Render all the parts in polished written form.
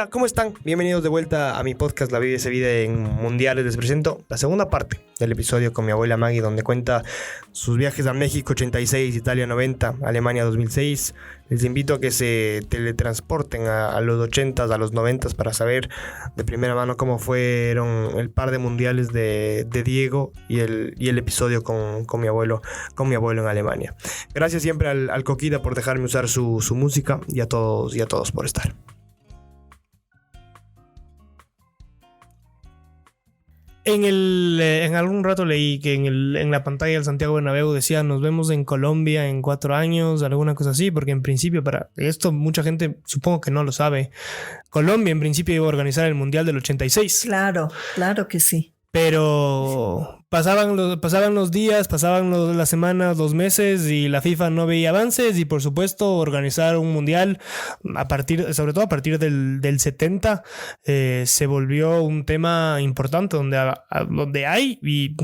Hola, ¿cómo están? Bienvenidos de vuelta a mi podcast La Vida se vive en Mundiales. Les presento la segunda parte del episodio con mi abuela Maggie, donde cuenta sus viajes a México 86, Italia 90, Alemania 2006. Les invito a que se teletransporten a los 80s, a los 90s para saber de primera mano cómo fueron el par de mundiales de Diego y el episodio con mi abuelo en Alemania. Gracias siempre al Coquita por dejarme usar su música y a todos por estar. En algún rato leí que en la pantalla del Santiago Bernabéu decía nos vemos en Colombia en 4 años, alguna cosa así, porque en principio para esto mucha gente supongo que no lo sabe. Colombia en principio iba a organizar el Mundial del 86. Claro que sí. Pero pasaban los días, pasaban las semanas, 2 meses y la FIFA no veía avances y por supuesto organizar un mundial sobre todo a partir del 70 se volvió un tema importante donde hay y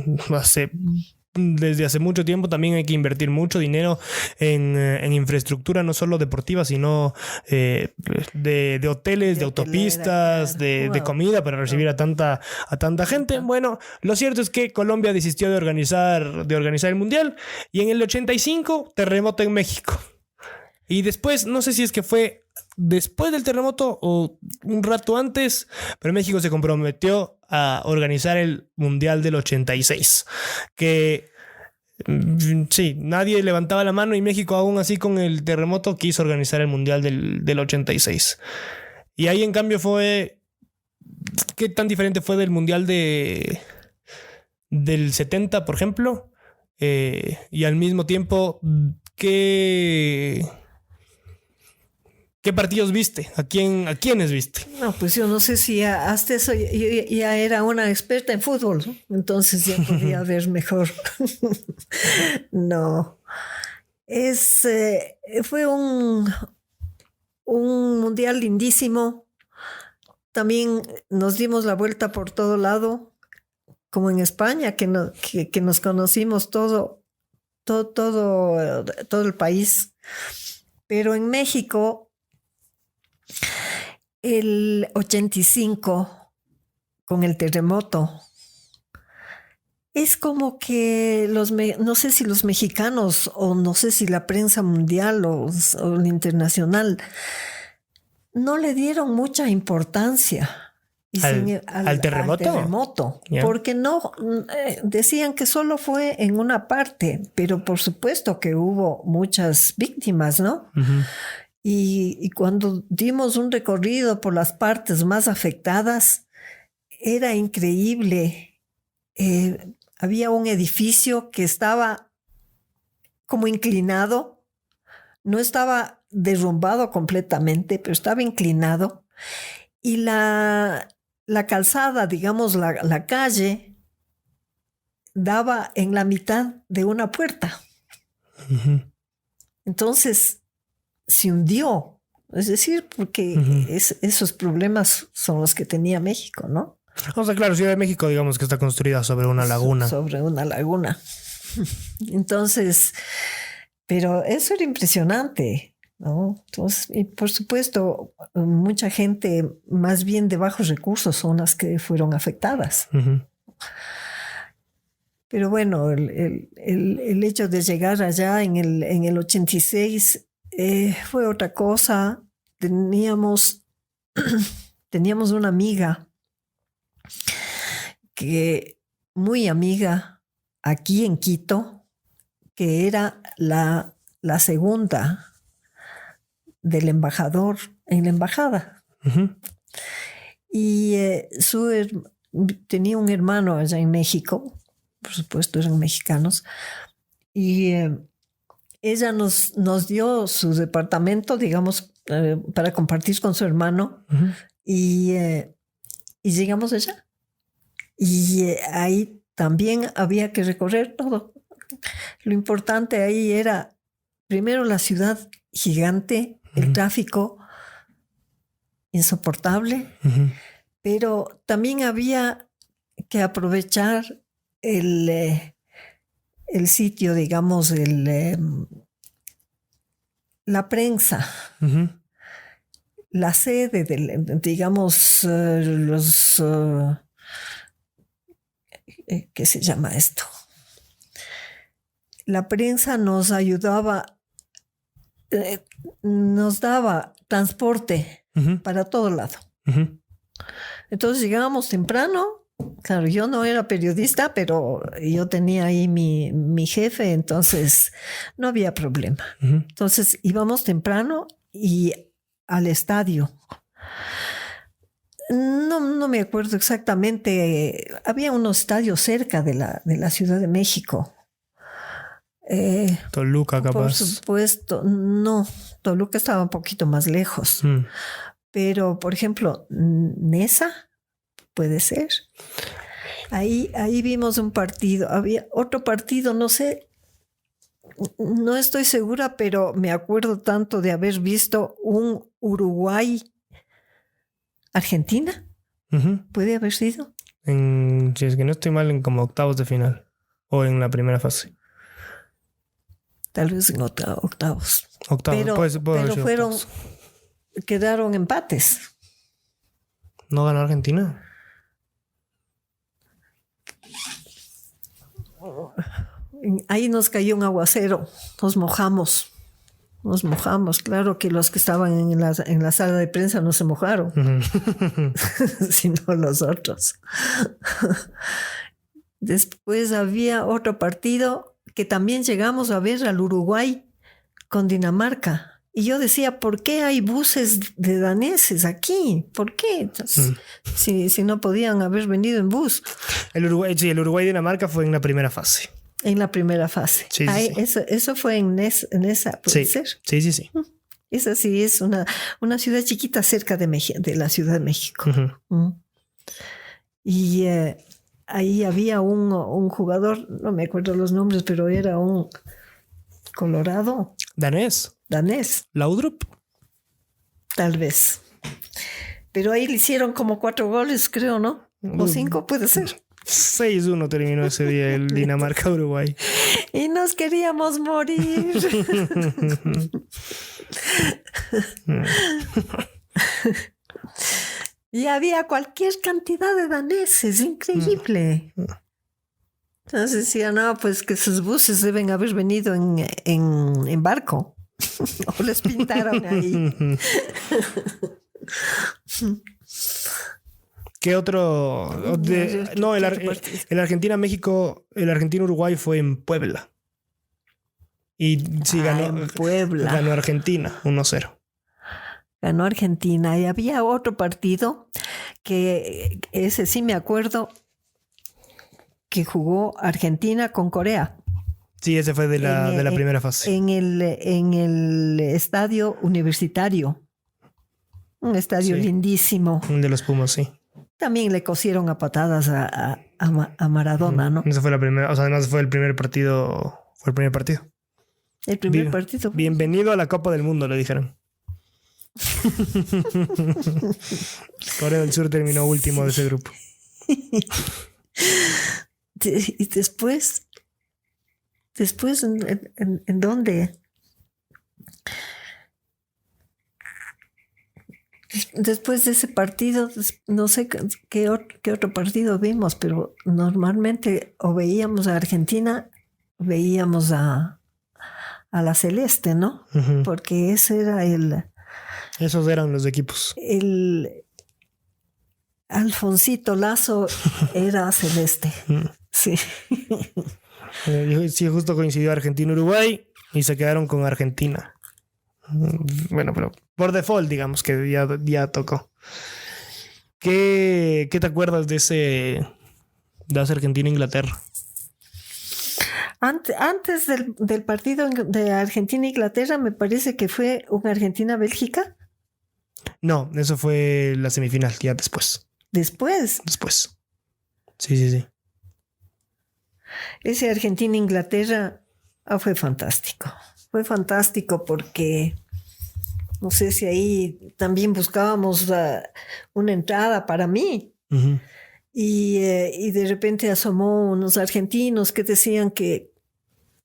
desde hace mucho tiempo también hay que invertir mucho dinero en infraestructura, no solo deportiva, sino de hoteles, de autopistas, de comida para recibir a tanta gente. Bueno, lo cierto es que Colombia desistió de organizar el mundial y en el 85 terremoto en México. Y después, no sé si es que fue después del terremoto o un rato antes, pero México se comprometió a organizar el Mundial del 86. Que sí, nadie levantaba la mano y México aún así con el terremoto quiso organizar el Mundial del 86. Y ahí en cambio fue... ¿Qué tan diferente fue del Mundial del 70, por ejemplo? Y al mismo tiempo, ¿Qué partidos viste? ¿A quiénes viste? No, pues yo no sé si hasta eso yo ya era una experta en fútbol, ¿no? Entonces ya podía ver mejor. No. Fue un mundial lindísimo. También nos dimos la vuelta por todo lado, como en España, que nos conocimos todo el país. Pero en México, el 85, con el terremoto, es como que no sé si los mexicanos o no sé si la prensa mundial o la internacional no le dieron mucha importancia al terremoto. Yeah. Porque no decían que solo fue en una parte, pero por supuesto que hubo muchas víctimas, ¿no? Uh-huh. Y cuando dimos un recorrido por las partes más afectadas, era increíble. Había un edificio que estaba como inclinado, no estaba derrumbado completamente, pero estaba inclinado. Y la calzada, digamos, la calle, daba en la mitad de una puerta. Uh-huh. Entonces se hundió, es decir, porque uh-huh. Esos problemas son los que tenía México, ¿no? O sea, claro, Ciudad de México, digamos que está construida sobre una laguna. Sobre una laguna. Entonces, pero eso era impresionante, ¿no? Entonces, y por supuesto, mucha gente más bien de bajos recursos son las que fueron afectadas. Uh-huh. Pero bueno, el hecho de llegar allá en el 86 fue otra cosa. Teníamos una amiga muy amiga aquí en Quito, que era la segunda del embajador en la embajada. Uh-huh. Y tenía un hermano allá en México, por supuesto eran mexicanos, y ella nos dio su departamento, digamos, para compartir con su hermano. Uh-huh. Y llegamos allá. Y ahí también había que recorrer todo. Lo importante ahí era, primero, la ciudad gigante, uh-huh. El tráfico insoportable, uh-huh. Pero también había que aprovechar el sitio, digamos, la prensa. Uh-huh. la sede, digamos, ¿qué se llama esto? La prensa nos ayudaba, nos daba transporte para todo lado. Entonces llegábamos temprano. Claro, yo no era periodista, pero yo tenía ahí mi jefe, entonces no había problema. Entonces íbamos temprano y al estadio. No me acuerdo exactamente. Había unos estadios cerca de la Ciudad de México. Toluca, capaz. Por supuesto, no. Toluca estaba un poquito más lejos. Pero, por ejemplo, Nesa, puede ser. Ahí vimos un partido. Había otro partido, no sé. No estoy segura, pero me acuerdo tanto de haber visto un Uruguay-Argentina. ¿Puede haber sido? Si es que no estoy mal, en como octavos de final. O en la primera fase. Tal vez en octavos. Octavos. Pero quedaron empates. ¿No ganó Argentina? Ahí nos cayó un aguacero. Nos mojamos. Claro que los que estaban en la sala de prensa no se mojaron, sino los otros. Después había otro partido que también llegamos a ver, al Uruguay con Dinamarca. Y yo decía, ¿por qué hay buses de daneses aquí? ¿Por qué? Entonces, si no podían haber venido en bus. El Uruguay-Dinamarca fue en la primera fase. En la primera fase. Sí. Eso fue en esa, ¿puede ser? Sí. Esa sí es una ciudad chiquita cerca de la Ciudad de México. Y ahí había un jugador, no me acuerdo los nombres, pero era un colorado. Danés. Laudrup. Tal vez. Pero ahí le hicieron como 4 goles, creo, ¿no? O 5, puede ser. 6-1 terminó ese día el Dinamarca-Uruguay. Y nos queríamos morir. Y había cualquier cantidad de daneses, increíble. Entonces decía, no, pues que sus buses deben haber venido en barco. O les pintaron ahí. ¿Qué otro? El Argentina-México, el Argentina-Uruguay fue en Puebla. Y sí, en Puebla. Ganó Argentina 1-0. Ganó Argentina. Y había otro partido que ese sí me acuerdo, que jugó Argentina con Corea. Sí, ese fue de la primera fase. En el estadio universitario. Un estadio lindísimo. De los Pumas, sí. También le cosieron a patadas a Maradona, ¿no? Esa fue la primera, o sea, además fue el primer partido. Fue el primer partido. El primer partido. Bienvenido a la Copa del Mundo, le dijeron. Corea del Sur terminó último de ese grupo. Y después, ¿en dónde? Después de ese partido, no sé qué otro partido vimos, pero normalmente o veíamos a Argentina, veíamos a la Celeste, ¿no? Porque ese era esos eran los equipos. El Alfonsito Lazo era celeste. Sí. Sí, justo coincidió Argentina-Uruguay y se quedaron con Argentina. Bueno, pero por default, digamos que ya tocó. ¿Qué te acuerdas de ese Argentina-Inglaterra? Antes del partido de Argentina-Inglaterra, me parece que fue un Argentina-Bélgica. No, eso fue la semifinal, ya después. ¿Después? Sí. Ese Argentina-Inglaterra fue fantástico. Fue fantástico porque no sé si ahí también buscábamos una entrada para mí. Y de repente asomó unos argentinos que decían que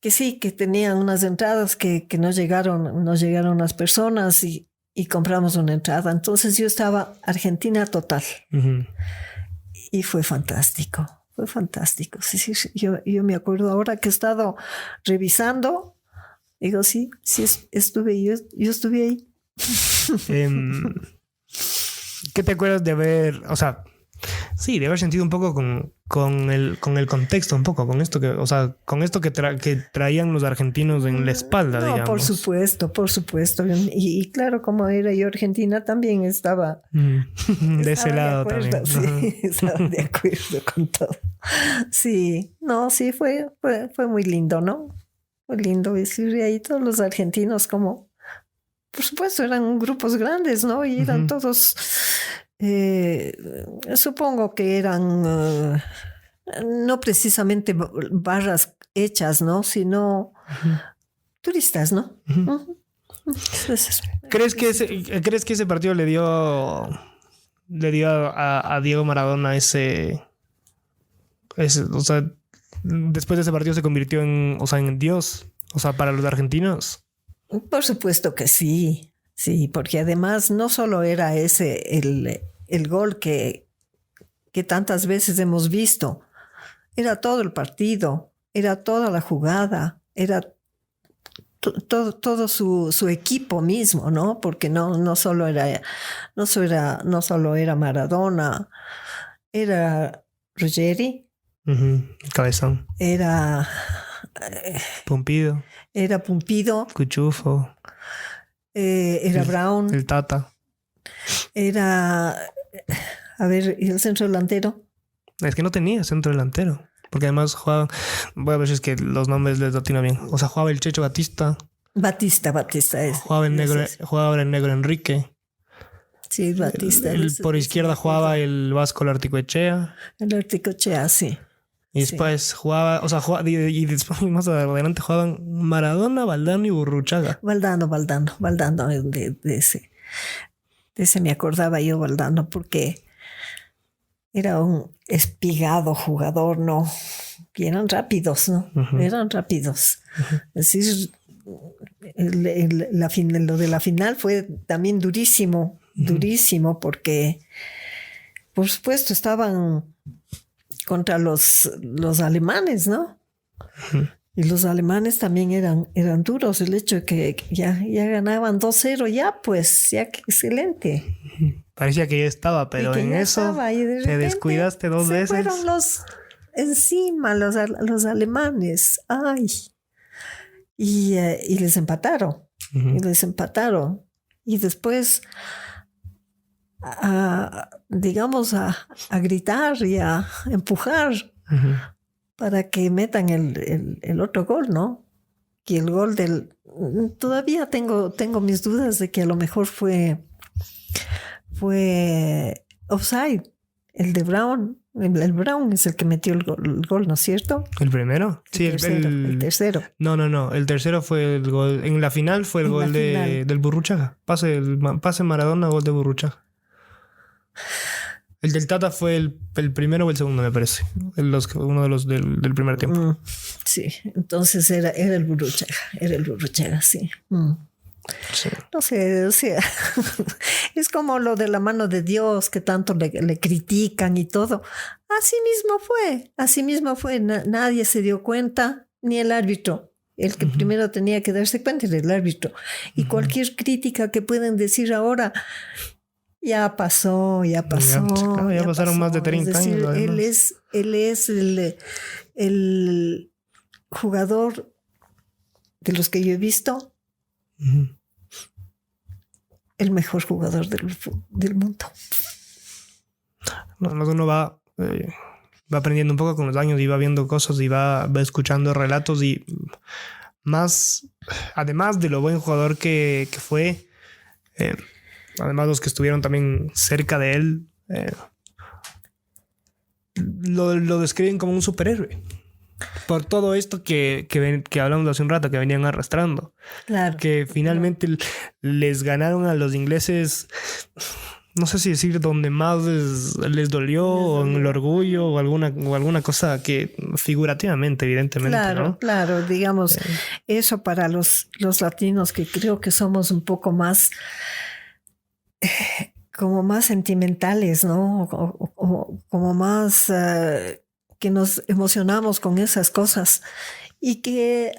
sí, que tenían unas entradas que no llegaron las personas y y compramos una entrada. Entonces yo estaba Argentina total. Ujú. Y fue fantástico. Fue fantástico. Sí, sí, sí. Yo me acuerdo ahora que he estado revisando. Digo, sí, estuve, yo estuve ahí. Em, ¿Qué te acuerdas de haber, o sea, sí, de haber sentido un poco con el contexto, un poco, con esto que, o sea, con esto que traían los argentinos en la espalda, No, digamos? por supuesto. Y claro, como era yo argentina, también estaba De ese lado de acuerdo, también. sí, estaba de acuerdo con todo. Sí, no, sí, fue muy lindo, ¿no? Muy lindo. Y sí, ahí todos los argentinos como, por supuesto, eran grupos grandes, ¿no? Y eran todos, supongo que eran no precisamente barras hechas, ¿no? Sino turistas, ¿no? Entonces, ¿Crees que ese partido le dio a Diego Maradona ese, o sea, después de ese partido se convirtió en, o sea, en Dios, o sea, para los argentinos? por supuesto que sí, sí, porque además no solo era ese el gol que tantas veces hemos visto, era todo el partido, era toda la jugada, era todo su equipo mismo, ¿no? Porque no solo era Maradona, era Ruggeri, Cabezón. era Pumpido. Cuchufo. Era Brown, El Tata. era, a ver, ¿y el centro delantero? Es que no tenía centro delantero. Porque además jugaban, voy a ver si es que los nombres les atino bien. O sea, jugaba el Checho Batista. Batista es. Jugaba en negro, jugaba en negro Enrique. Sí, Batista. Por izquierda jugaba el Vasco Larticoechea. El Articochea, sí. Y después jugaba, o sea, y después más adelante jugaban Maradona, Valdano y Burruchaga. Valdano, de ese me acordaba yo, Valdano, porque era un espigado jugador, ¿no? Y eran rápidos, ¿no? Eran rápidos. Es decir, lo de la final fue también durísimo, porque, por supuesto, estaban contra los alemanes, ¿no? Y los alemanes también eran duros. El hecho de que ya ganaban 2-0, ya que excelente. Parecía que ya estaba, pero en eso te descuidaste dos veces. Fueron encima los alemanes. Ay. Y les empataron. Y les empataron. Y después, digamos, a gritar y a empujar para que metan el otro gol, ¿no? Y el gol todavía tengo mis dudas de que a lo mejor fue offside. El de Brown. El Brown es el que metió el gol, ¿no es cierto? ¿El primero? Sí, el tercero. No. El tercero fue el gol. En la final fue el gol del Burruchaga. Pase Maradona, gol de Burruchaga. El del Tata fue el primero o el segundo, me parece. Uno de los del primer tiempo. Sí, entonces era el Burruchaga. Era el Burruchaga, sí. Sí. No sé, o sea, es como lo de la mano de Dios que tanto le critican y todo. Así mismo fue. Nadie se dio cuenta, ni el árbitro. El que primero tenía que darse cuenta era el árbitro. Y cualquier crítica que pueden decir ahora, ya pasó. Ya pasaron más de 30 años. Él es el jugador de los que yo he visto. El mejor jugador del mundo. Uno va aprendiendo un poco con los años y va viendo cosas y va escuchando relatos y más, además de lo buen jugador que fue, además los que estuvieron también cerca de él, lo describen como un superhéroe. Por todo esto que hablamos hace un rato, que venían arrastrando. Claro. Que finalmente les ganaron a los ingleses, no sé si decir donde más les dolió, o en el orgullo, o alguna cosa que figurativamente, evidentemente. Claro, ¿no? Claro, digamos, eso para los latinos, que creo que somos un poco más como más sentimentales, ¿no? Como más que nos emocionamos con esas cosas y que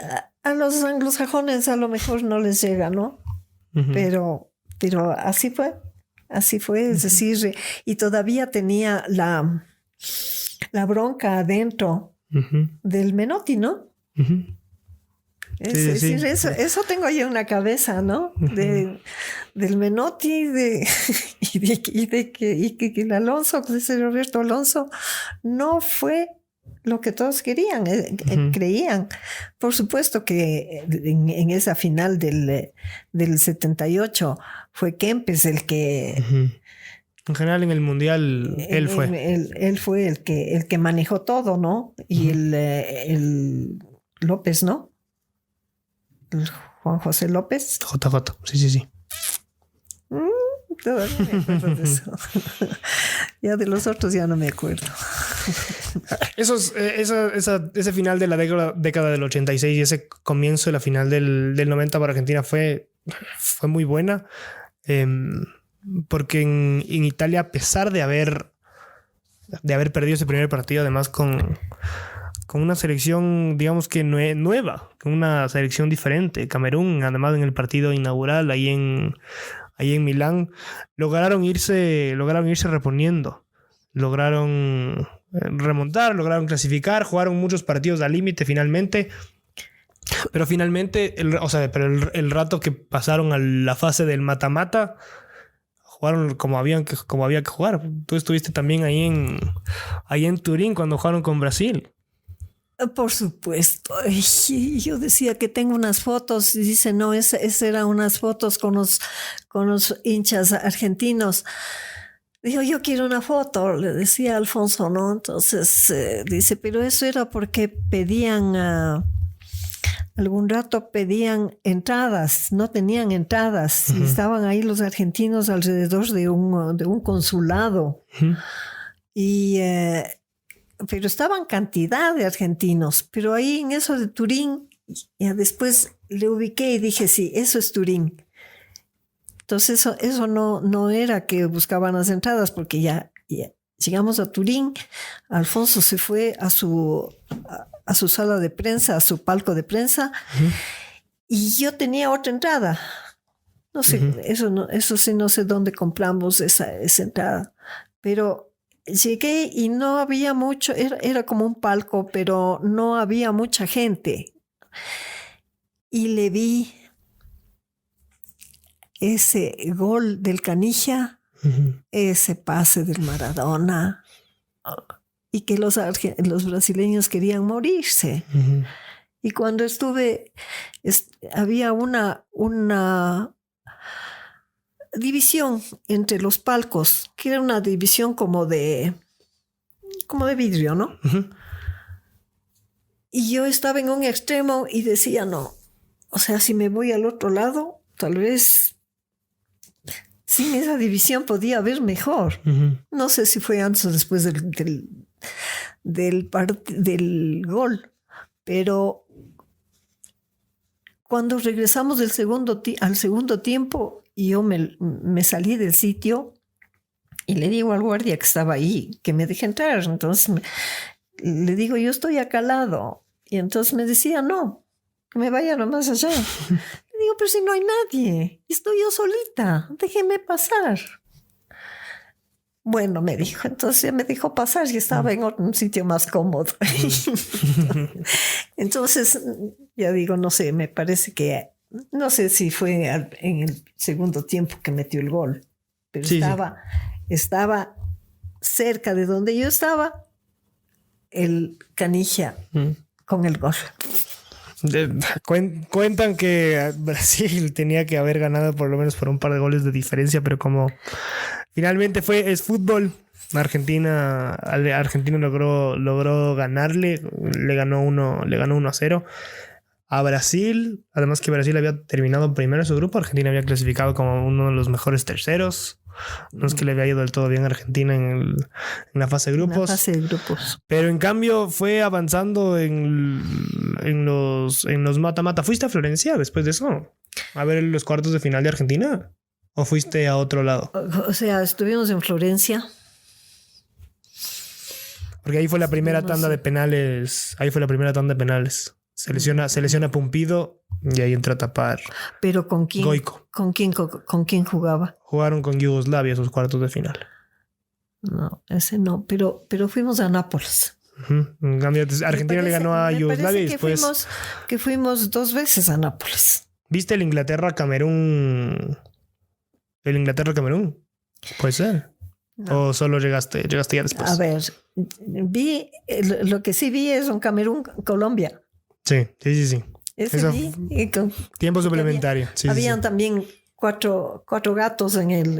a los anglosajones a lo mejor no les llega, ¿no? Ujú. Pero así fue, es decir, y todavía tenía la bronca adentro Ujú. del Menotti, ¿no? Ujú. Es Sí, decir, sí. eso tengo yo en la cabeza, ¿no? Del Menotti y que el Alonso, ese Roberto Alonso, no fue lo que todos querían, Ujú. creían. Por supuesto que en esa final del 78 fue Kempes el que... Ujú. En general en el mundial él fue. Él fue el que manejó todo, ¿no? Y Ujú. el López, ¿no? El Juan José López. JJ, sí. Todavía me acuerdo de eso. Ya de los otros ya no me acuerdo. Ese final de la década del 86 y ese comienzo de la final del 90 para Argentina fue muy buena. Porque en Italia, a pesar de haber perdido ese primer partido, además con una selección, digamos que nueva, con una selección diferente, Camerún, además en el partido inaugural ahí en Milán, lograron irse reponiendo, lograron remontar, lograron clasificar, jugaron muchos partidos al límite finalmente. Pero finalmente, el rato que pasaron a la fase del mata-mata, jugaron como había que jugar. Tú estuviste también ahí en Turín cuando jugaron con Brasil. Por supuesto. Y yo decía que tengo unas fotos y dice, no, esas eran unas fotos con los hinchas argentinos. Dijo, yo quiero una foto, le decía Alfonso, ¿no? Entonces dice, pero eso era porque pedían... algún rato pedían entradas, no tenían entradas, y estaban ahí los argentinos alrededor de un consulado. Pero estaban cantidad de argentinos, pero ahí en eso de Turín, ya después le ubiqué y dije, sí, eso es Turín. Entonces eso no era que buscaban las entradas, porque ya llegamos a Turín, Alfonso se fue a su sala de prensa, a su palco de prensa, y yo tenía otra entrada. No sé, eso sí, no sé dónde compramos esa entrada, pero llegué y no había mucho, era como un palco, pero no había mucha gente. Y le vi ese gol del Canija, ese pase del Maradona, y que los brasileños querían morirse. Y cuando estuve, había una división entre los palcos, que era una división como de vidrio, ¿no? Y yo estaba en un extremo y decía, no, o sea, si me voy al otro lado, tal vez sin esa división podía ver mejor. No sé si fue antes o después del gol, pero cuando regresamos al segundo tiempo, yo me salí del sitio y le digo al guardia que estaba ahí que me deje entrar. Entonces le digo, yo estoy acá al lado. Y entonces me decía, no, que me vaya nomás allá. Le digo, pero si no hay nadie, estoy yo solita, déjeme pasar. Bueno, me dijo, entonces me dejó pasar y estaba en un sitio más cómodo. Entonces, ya digo, no sé, me parece que, no sé si fue en el segundo tiempo que metió el gol, pero sí, estaba cerca de donde yo estaba, el Canija con el gol. Cuentan que Brasil tenía que haber ganado por lo menos por un par de goles de diferencia, pero como finalmente es fútbol, Argentina logró ganarle, le ganó 1-0 a Brasil. Además que Brasil había terminado primero en su grupo, Argentina había clasificado como uno de los mejores terceros. No es que le había ido del todo bien a Argentina en la fase de grupos. Pero en cambio fue avanzando en los mata-mata. ¿Fuiste a Florencia después de eso? A ver los cuartos de final de Argentina. ¿O fuiste a otro lado? O sea, estuvimos en Florencia. Porque ahí fue la primera tanda de penales. Ahí fue la primera tanda de penales. Se lesiona Pumpido y ahí entra a tapar. ¿Pero con quién? Goico. ¿Con quién jugaba? Jugaron con Yugoslavia esos cuartos de final. No, ese no. Pero fuimos a Nápoles. En cambio, Argentina le ganó a Yugoslavia y después... que fuimos 2 veces a Nápoles. ¿Viste el Inglaterra-Camerún? ¿El Inglaterra-Camerún? Puede ser. No. ¿O solo llegaste ya después? A ver, lo que sí vi es un Camerún-Colombia. Sí. Ese vi. Tiempo suplementario. Habían también cuatro gatos en el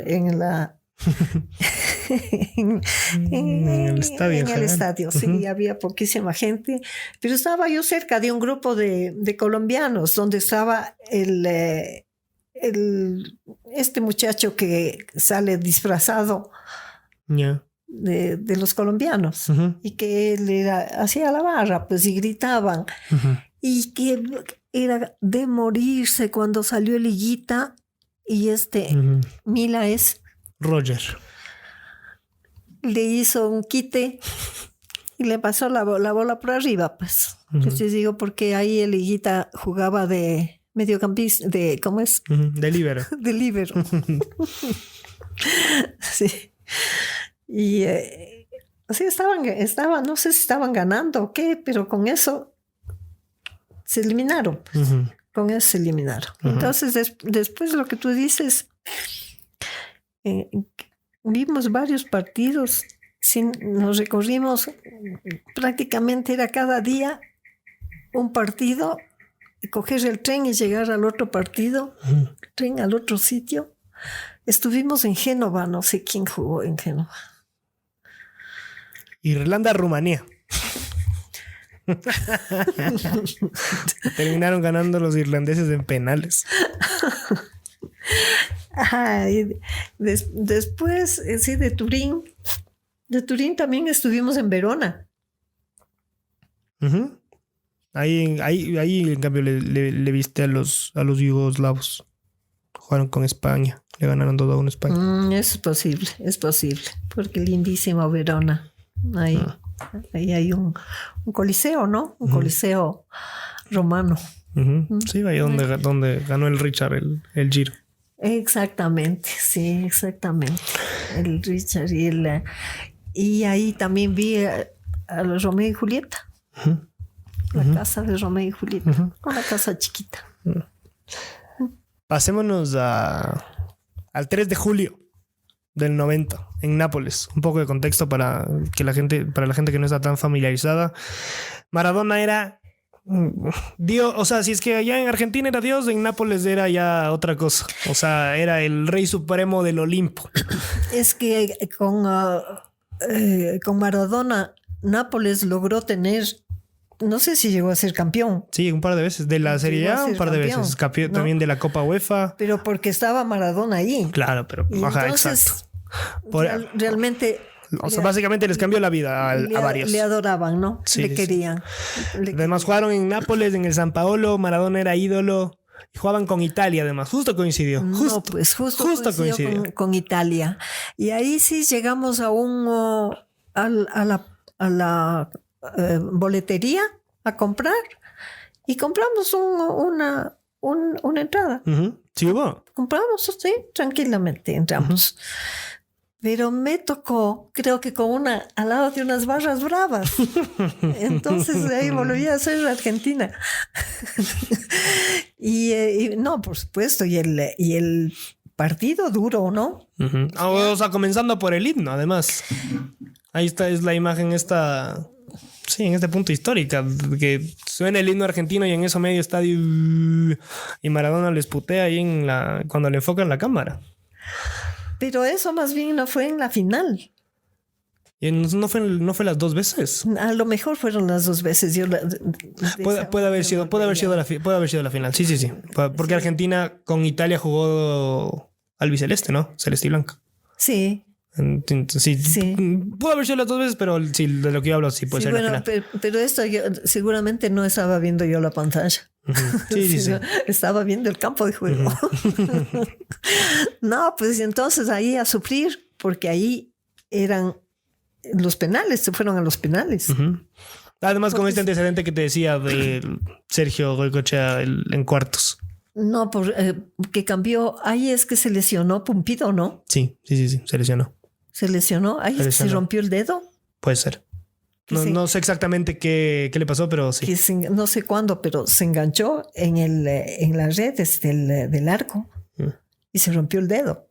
estadio. En el estadio, sí, había poquísima gente. Pero estaba yo cerca de un grupo de colombianos, donde estaba este muchacho que sale disfrazado de los colombianos, y que él hacía la barra, pues, y gritaban. Y que era de morirse cuando salió el Higuita y Mila es... Roger. Le hizo un quite y le pasó la bola por arriba, pues. Entonces digo, porque ahí el Higuita jugaba de mediocampista, ¿cómo es? De líbero. De líbero. Sí. Y así estaban, no sé si estaban ganando o qué, pero con eso se eliminaron. Con eso se eliminaron. Entonces, después lo que tú dices, vimos varios partidos, nos recorrimos, prácticamente era cada día un partido, coger el tren y llegar al otro partido, tren al otro sitio. Estuvimos en Génova, no sé quién jugó en Génova. Irlanda-Rumanía. Terminaron ganando los irlandeses en penales. Después, sí, de Turín. De Turín también estuvimos en Verona. Ahí en cambio le viste a los yugoslavos. Jugaron con España. Le ganaron 2-1 a España. Es posible. Porque lindísimo Verona. Ahí hay un coliseo, ¿no? Un coliseo romano. Sí, ahí donde ganó el Richard el Giro. Exactamente, sí, exactamente. El Richard y ahí también vi a los Romeo y Julieta. La casa de Romeo y Julieta. Una casa chiquita. Pasémonos al 3 de julio del 90 en Nápoles. Un poco de contexto para la gente que no está tan familiarizada. Maradona era Dios, o sea, si es que allá en Argentina era Dios, en Nápoles era ya otra cosa. O sea, era el rey supremo del Olimpo. Es que con Maradona, Nápoles logró tener, no sé si llegó a ser campeón. Sí, un par de veces. De la Serie A, un par de veces. Campeón, ¿no? También de la Copa UEFA. Pero porque estaba Maradona ahí. Claro, pero entonces, exacto. Realmente... O sea, básicamente les cambió la vida a varios. Le adoraban, ¿no? Sí, le querían. Además jugaron en Nápoles, en el San Paolo. Maradona era ídolo. Y jugaban con Italia, además. Justo coincidió. Justo coincidió con Italia. Y ahí sí llegamos a la boletería a comprar. Y compramos una entrada. ¿Sí hubo? Compramos, sí, tranquilamente entramos. Pero me tocó, creo que al lado de unas barras bravas. Entonces ahí volví a ser Argentina. y no, por supuesto, y el partido duro, ¿no? O sea, comenzando por el himno, además. Ahí está, es la imagen esta... Sí, en este punto histórica, que suena el himno argentino y en eso medio estadio y Maradona les putea ahí cuando le enfocan la cámara. Pero eso más bien no fue en la final. ¿Y no fue las 2 veces? A lo mejor fueron las 2 veces. Puede haber sido la final. Sí. Porque Argentina con Italia jugó albiceleste, ¿no? Celeste y blanca. Sí. Entonces, sí. Pudo haber sido las 2 veces, pero sí, de lo que yo hablo sí puede ser la final. Pero esto seguramente no estaba viendo yo la pantalla. Sí, sí. Estaba viendo el campo de juego. No, pues entonces ahí a sufrir, porque ahí eran los penales, se fueron a los penales. Además, con este antecedente que te decía de Sergio Goycochea en cuartos. No, que cambió. Ahí es que se lesionó Pumpido, ¿no? Sí, se lesionó. Se lesionó. Ahí se rompió el dedo. Puede ser. No sé exactamente qué le pasó, pero sí. No sé cuándo, pero se enganchó en las redes del arco y se rompió el dedo.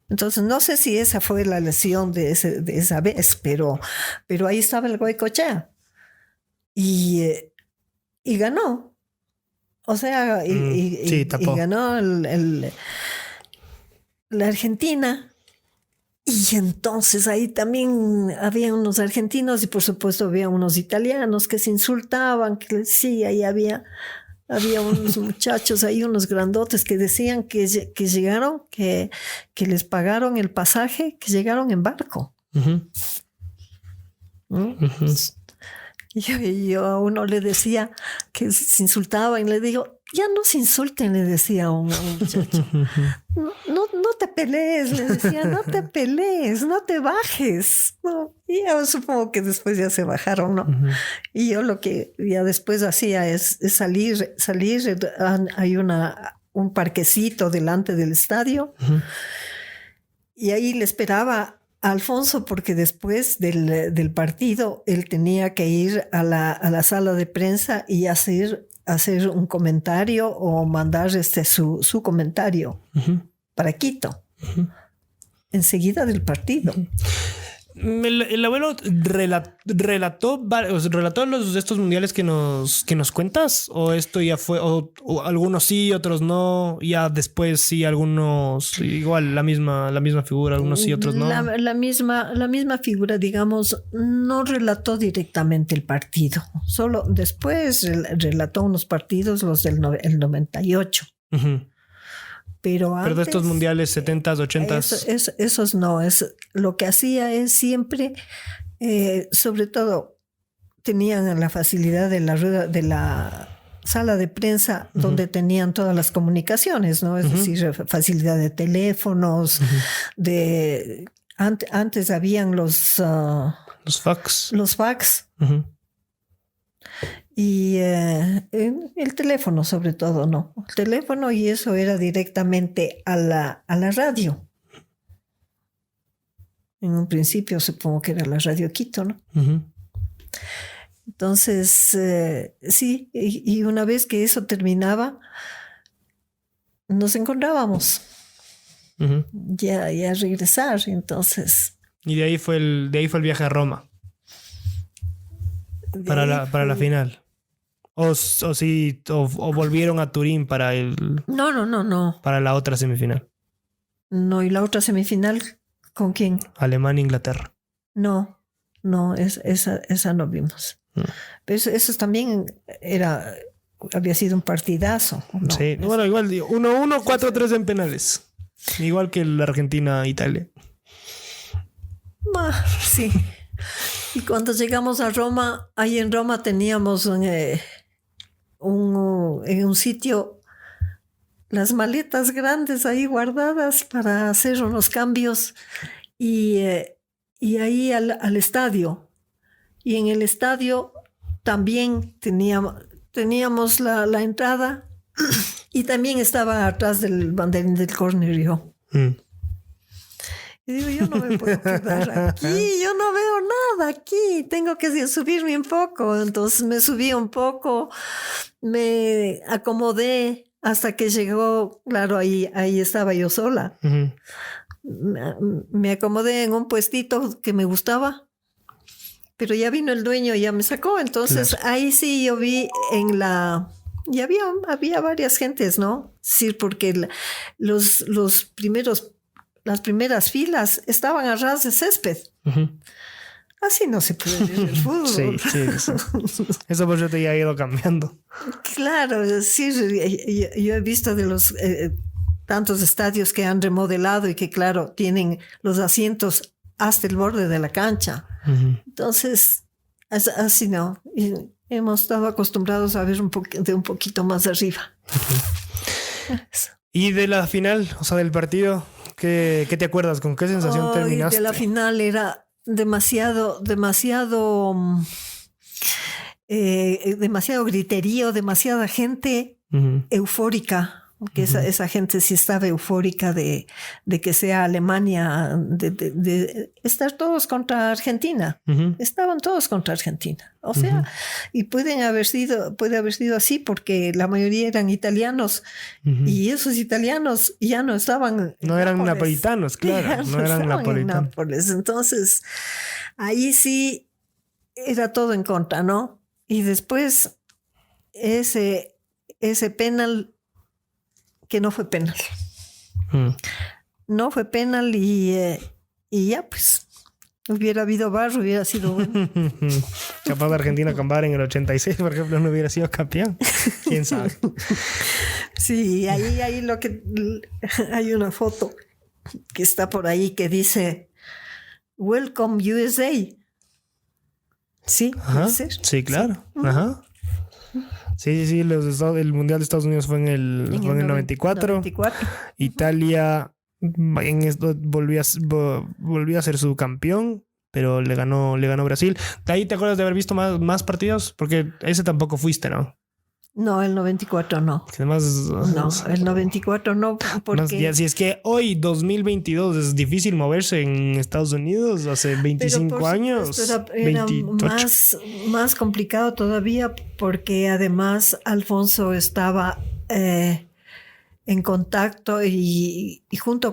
Entonces, no sé si esa fue la lesión de esa vez, pero ahí estaba el Goycochea. Y ganó. O sea, y ganó la Argentina. Y entonces ahí también había unos argentinos y por supuesto había unos italianos que se insultaban, que sí, ahí había unos muchachos ahí, unos grandotes que decían que llegaron, que les pagaron el pasaje, que llegaron en barco. Y yo a uno le decía que se insultaba y le digo, ya no se insulten, le decía a un muchacho. No te pelees, le decía, no te pelees, no te bajes. No. Y yo supongo que después ya se bajaron, ¿no? Y yo lo que ya después hacía es salir. Hay un parquecito delante del estadio y ahí le esperaba a Alfonso porque después del partido él tenía que ir a la sala de prensa y hacer un comentario o mandar su comentario para Quito enseguida del partido. El abuelo relató estos mundiales que nos cuentas, o esto ya fue, o algunos sí, otros no, ya después sí, algunos igual la misma figura, algunos sí, otros no. La misma figura, digamos, no relató directamente el partido, solo después relató unos partidos, los del 98. Pero antes, de estos mundiales 70s, 80s. Esos no. Lo que hacía es siempre, sobre todo, tenían la facilidad de la sala de prensa donde tenían todas las comunicaciones, ¿no? Es decir, facilidad de teléfonos, antes habían los fax. Los fax. Y el teléfono sobre todo, ¿no? El teléfono, y eso era directamente a la radio. En un principio supongo que era la Radio Quito, ¿no? Entonces, sí, y una vez que eso terminaba, nos encontrábamos ya a regresar, entonces. Y de ahí fue el viaje a Roma. Para la final. O volvieron a Turín para No. Para la otra semifinal. No, ¿y la otra semifinal con quién? Alemania, Inglaterra. No, esa no vimos. Pero eso también había sido un partidazo, ¿no? Sí, bueno, igual 1-1, 4-3 en penales. Igual que la Argentina-Italia. Sí. Y cuando llegamos a Roma, ahí en Roma teníamos en un sitio las maletas grandes ahí guardadas para hacer unos cambios y ahí al estadio. Y en el estadio también teníamos la entrada y también estaba atrás del banderín del córner yo. Y digo, yo no me puedo quedar aquí, yo no veo nada aquí, tengo que subirme un poco. Entonces me subí un poco, me acomodé hasta que llegó, claro, ahí estaba yo sola. Me acomodé en un puestito que me gustaba, pero ya vino el dueño y ya me sacó. Entonces claro. Ahí sí yo vi y había varias gentes, ¿no? Sí, porque las primeras filas estaban a ras de césped. Así no se puede ver el fútbol. Sí. Eso por cierto ya ha ido cambiando. Claro, sí. Yo he visto de los tantos estadios que han remodelado y que, claro, tienen los asientos hasta el borde de la cancha. Entonces, así no. hemos estado acostumbrados a ver de un poquito más arriba. Y de la final, o sea, del partido, ¿qué te acuerdas? ¿Con qué sensación terminaste? De la final era demasiado griterío, demasiada gente eufórica. Que esa gente sí estaba eufórica de que sea Alemania, de estar todos contra Argentina. Estaban todos contra Argentina. O sea, y puede haber sido así porque la mayoría eran italianos y esos italianos ya no estaban. No eran napolitanos, claro. No eran napolitanos. Entonces, ahí sí era todo en contra, ¿no? Y después ese penal que no fue penal. No fue penal y ya pues hubiera habido VAR, hubiera sido bueno. Capaz de Argentina con VAR en el 86, por ejemplo, no hubiera sido campeón. ¿Quién sabe? Sí, ahí hay una foto que está por ahí que dice Welcome USA. Sí, puede ser. Sí, claro. Sí. Ajá. Sí, el Mundial de Estados Unidos fue en el 94. Italia en esto volvió a ser su campeón, pero le ganó Brasil. ¿De ahí te acuerdas de haber visto más partidos? Porque ese tampoco fuiste, ¿no? No, el 94 no. Además, no, el 94 no. Porque... Si es que hoy, 2022, es difícil moverse en Estados Unidos hace 25 años. Era más complicado todavía porque además Alfonso estaba en contacto y junto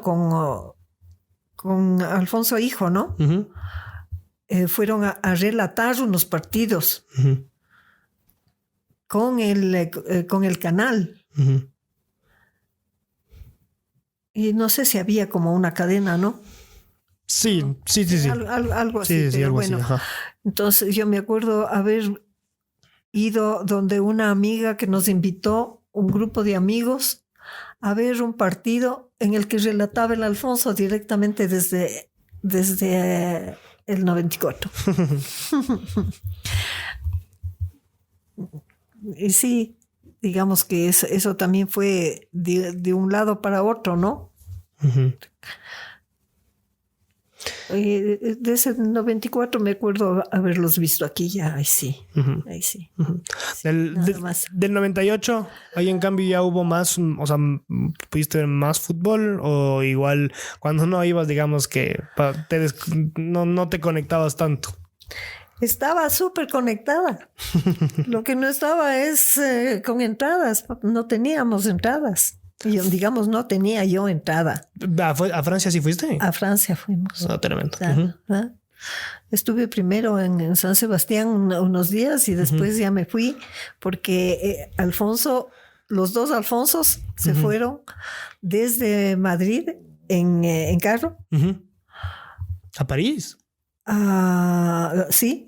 con Alfonso hijo, ¿no? Fueron a relatar unos partidos. Con el canal. Y no sé si había como una cadena, ¿no? Sí. Algo así. Sí, algo bueno, así. Entonces yo me acuerdo haber ido donde una amiga que nos invitó, un grupo de amigos, a ver un partido en el que relataba el Alfonso directamente desde el 94. Y sí, digamos que eso también fue de un lado para otro, ¿no? De ese 94 me acuerdo haberlos visto aquí ya, ahí sí. Sí, del 98, ahí en cambio ya hubo más, o sea, ¿pudiste ver más fútbol? O igual cuando no ibas, digamos que no te conectabas tanto. Estaba súper conectada. Lo que no estaba es con entradas. No teníamos entradas. Digamos, no tenía yo entrada. ¿A Francia sí fuiste? A Francia fuimos. Tremendo. Estuve primero en San Sebastián unos días y después ya me fui porque los dos Alfonsos se fueron desde Madrid en carro. ¿A París? Sí,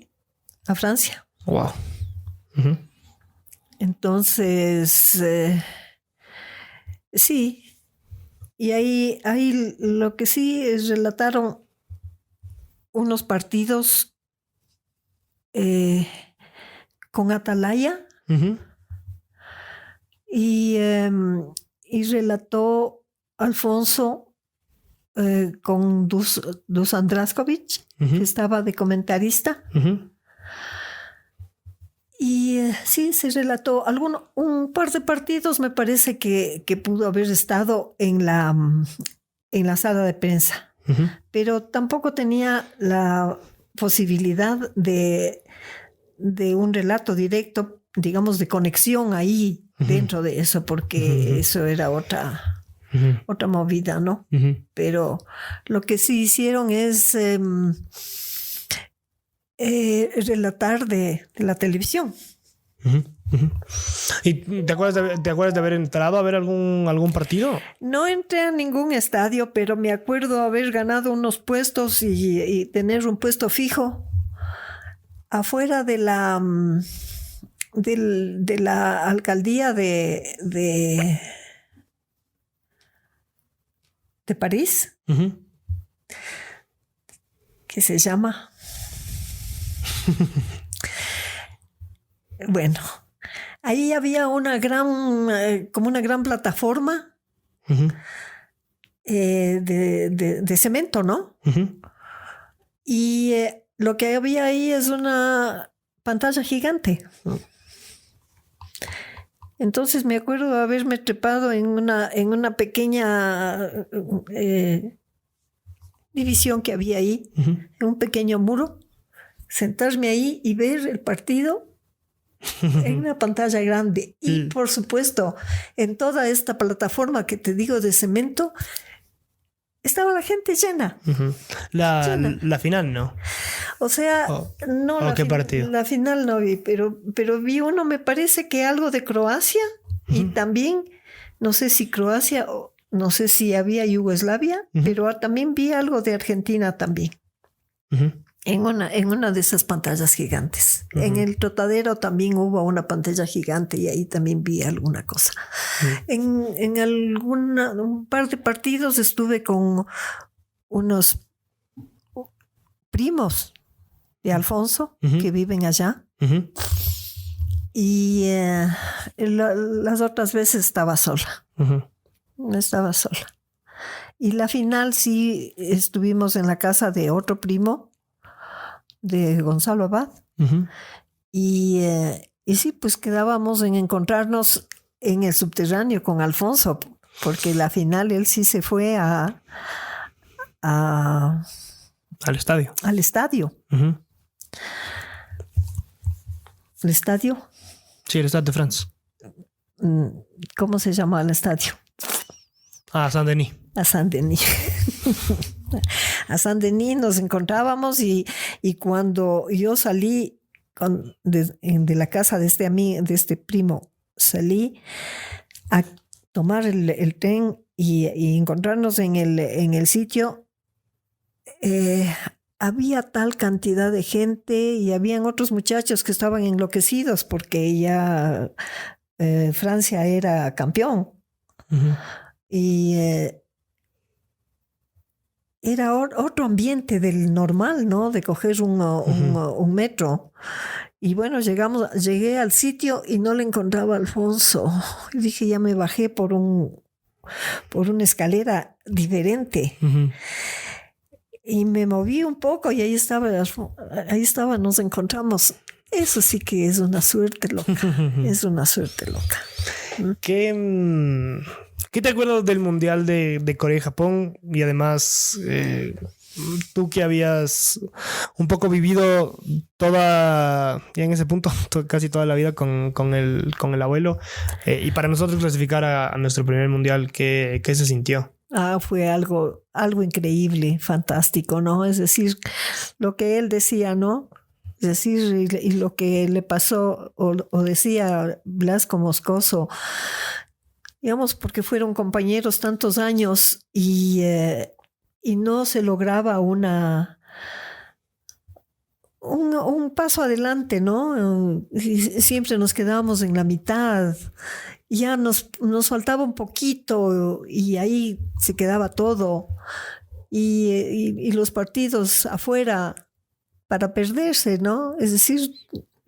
a Francia. Wow. Entonces, sí. Y ahí lo que sí es relataron unos partidos con Atalaya y relató Alfonso con Dusan Draskovic, que estaba de comentarista. Y sí, se relató un par de partidos, me parece que pudo haber estado en la sala de prensa, pero tampoco tenía la posibilidad de un relato directo, digamos, de conexión ahí dentro de eso, porque eso era otra movida, ¿no? Pero lo que sí hicieron es relatar de la televisión. ¿Y te acuerdas de haber entrado a ver algún partido? No entré a ningún estadio, pero me acuerdo haber ganado unos puestos y tener un puesto fijo afuera de la alcaldía de París, que se llama Bueno, ahí había una gran, como una gran plataforma Uh-huh. de cemento, ¿no? Uh-huh. Y lo que había ahí es una pantalla gigante. Entonces me acuerdo de haberme trepado en una pequeña división que había ahí, Uh-huh. en un pequeño muro, sentarme ahí y ver el partido en una pantalla grande. Y por supuesto, en toda esta plataforma que te digo de cemento, estaba la gente llena. Uh-huh. La final, ¿no? O sea, no ¿qué partido? La final no vi, pero vi uno, me parece que algo de Croacia y también, no sé si Croacia o no sé si había Yugoslavia, pero también vi algo de Argentina también. En una de esas pantallas gigantes. En el Trotadero también hubo una pantalla gigante y ahí también vi alguna cosa. En un par de partidos estuve con unos primos de Alfonso que viven allá. Y las otras veces estaba sola. Estaba sola. Y la final sí estuvimos en la casa de otro primo, de Gonzalo Abad. Y sí, pues quedábamos en encontrarnos en el subterráneo con Alfonso, porque la final él sí se fue al estadio. Al estadio. ¿El estadio? Sí, el Stade de France. ¿Cómo se llama el estadio? A Saint-Denis. A Saint-Denis. A Saint-Denis nos encontrábamos y cuando yo salí de la casa de este primo, salí a tomar el tren y encontrarnos en el sitio, había tal cantidad de gente y habían otros muchachos que estaban enloquecidos porque ya Francia era campeón. Y era otro ambiente del normal, ¿no? De coger un metro. Y bueno, llegué al sitio y no le encontraba a Alfonso. Y dije, ya me bajé por una escalera diferente. Y me moví un poco y ahí estaba, nos encontramos. Eso sí que es una suerte loca. Es una suerte loca. ¿Qué te acuerdas del Mundial de Corea y Japón? Y además, tú que habías un poco vivido ya en ese punto, casi toda la vida con el abuelo. Y para nosotros clasificar a nuestro primer Mundial, ¿qué se sintió? Fue algo increíble, fantástico, ¿no? Es decir, lo que él decía, ¿no? Es decir, y lo que le pasó, o decía Blasco Moscoso, digamos, porque fueron compañeros tantos años y no se lograba un paso adelante, ¿no? Y siempre nos quedábamos en la mitad. Ya nos faltaba un poquito y ahí se quedaba todo. Y los partidos afuera para perderse, ¿no? Es decir,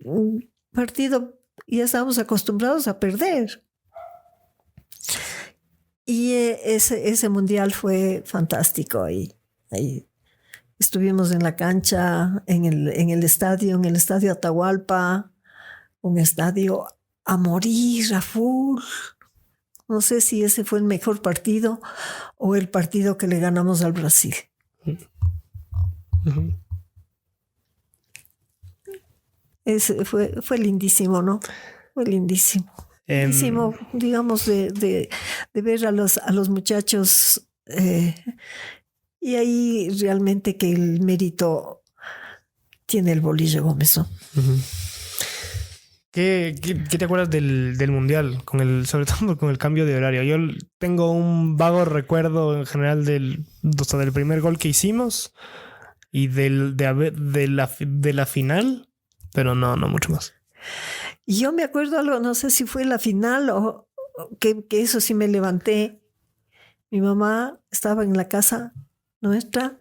un partido ya estábamos acostumbrados a perder. Y ese mundial fue fantástico. Ahí estuvimos en la cancha, en el estadio Atahualpa, un estadio a morir, a full. No sé si ese fue el mejor partido o el partido que le ganamos al Brasil. Ese fue lindísimo, ¿no? Fue lindísimo. Lindísimo, digamos, de ver a los muchachos y ahí realmente que el mérito tiene el Bolillo Gómez, ¿no? ¿Qué te acuerdas del Mundial? Sobre todo con el cambio de horario. Yo tengo un vago recuerdo en general del primer gol que hicimos y de la final, pero no mucho más. Yo me acuerdo algo, no sé si fue la final o que eso sí me levanté. Mi mamá estaba en la casa nuestra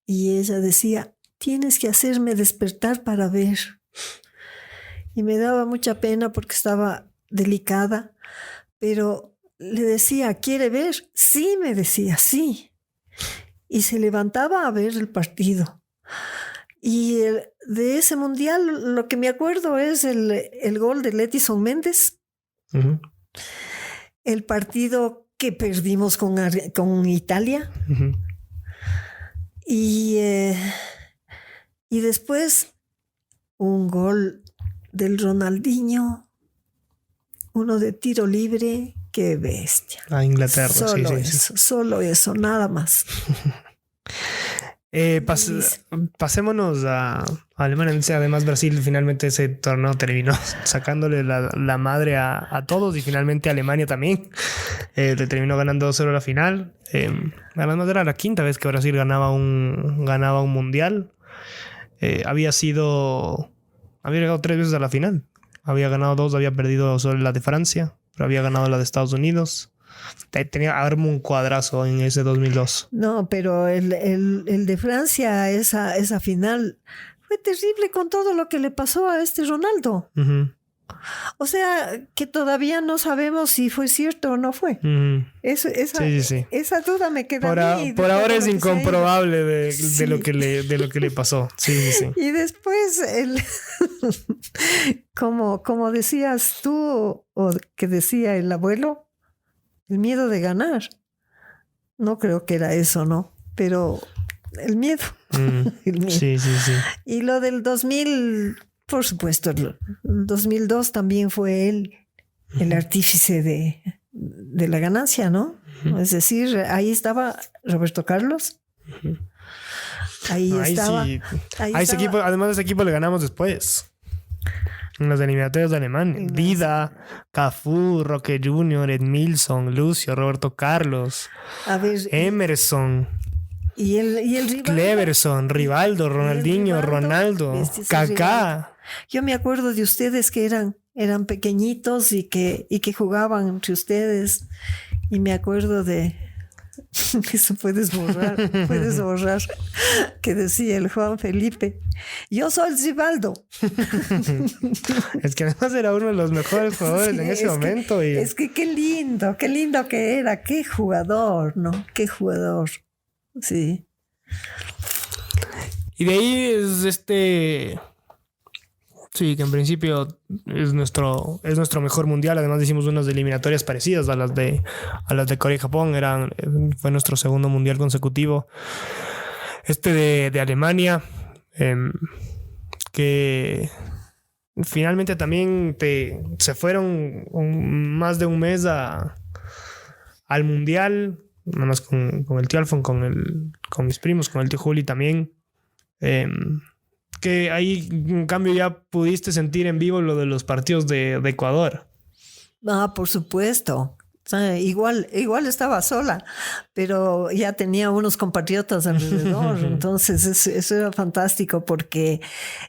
y ella decía, tienes que hacerme despertar para ver. y me daba mucha pena porque estaba delicada, pero le decía, ¿quiere ver? Sí, me decía, sí. Y se levantaba a ver el partido. Y de ese mundial lo que me acuerdo es el gol de Letison Méndez, Uh-huh. el partido que perdimos con Italia. Uh-huh. Y después un gol del Ronaldinho, uno de tiro libre, qué bestia. A Inglaterra, Solo sí. Solo eso, nada más. Pasémonos a Alemania. Además, Brasil finalmente ese torneo terminó sacándole la madre a todos, y finalmente Alemania también le terminó ganando 2-0 la final. Además, era la quinta vez que Brasil ganaba un mundial. Había llegado 3 veces a la final. Había ganado 2, había perdido solo la de Francia, pero había ganado la de Estados Unidos. Tenía un cuadrazo en ese 2002. No, pero el de Francia, esa final, fue terrible con todo lo que le pasó a este Ronaldo. Uh-huh. O sea, que todavía no sabemos si fue cierto o no fue. Uh-huh. Sí. Esa duda me queda a mí. Por ahora es incomprobable de lo que le pasó. Sí. Y después, como decías tú, o que decía el abuelo, el miedo de ganar. No creo que era eso, ¿no? Pero el miedo. El miedo. Sí. Y lo del 2000, por supuesto, el 2002 también fue él el artífice de la ganancia, ¿no? Uh-huh. Es decir, ahí estaba Roberto Carlos. Uh-huh. Ahí estaba. Sí. Ese equipo, además de ese equipo le ganamos después. En los eliminatorios de Alemania. Dida, Cafú, Roque Jr., Edmilson, Lucio, Roberto Carlos, Emerson, y el rival, Cleverson, Rivaldo, Ronaldinho, Ronaldo, Kaká. Yo me acuerdo de ustedes que eran pequeñitos y que jugaban entre ustedes, y me acuerdo de eso. Puedes borrar que decía el Juan Felipe, yo soy el Rivaldo. Es que además era uno de los mejores jugadores en ese momento. Es que qué lindo que era, qué jugador, ¿no? Qué jugador, sí. Y de ahí es sí, que en principio es nuestro mejor mundial. Además hicimos unas eliminatorias parecidas a las de Corea y Japón. Fue nuestro segundo mundial consecutivo. De Alemania, que finalmente también se fueron más de un mes al mundial, nada más con el tío Alfon, con mis primos, con el tío Juli también. Que ahí, en cambio, ya pudiste sentir en vivo lo de los partidos de Ecuador. Ah, por supuesto. O sea, igual estaba sola, pero ya tenía unos compatriotas alrededor. Entonces eso era fantástico, porque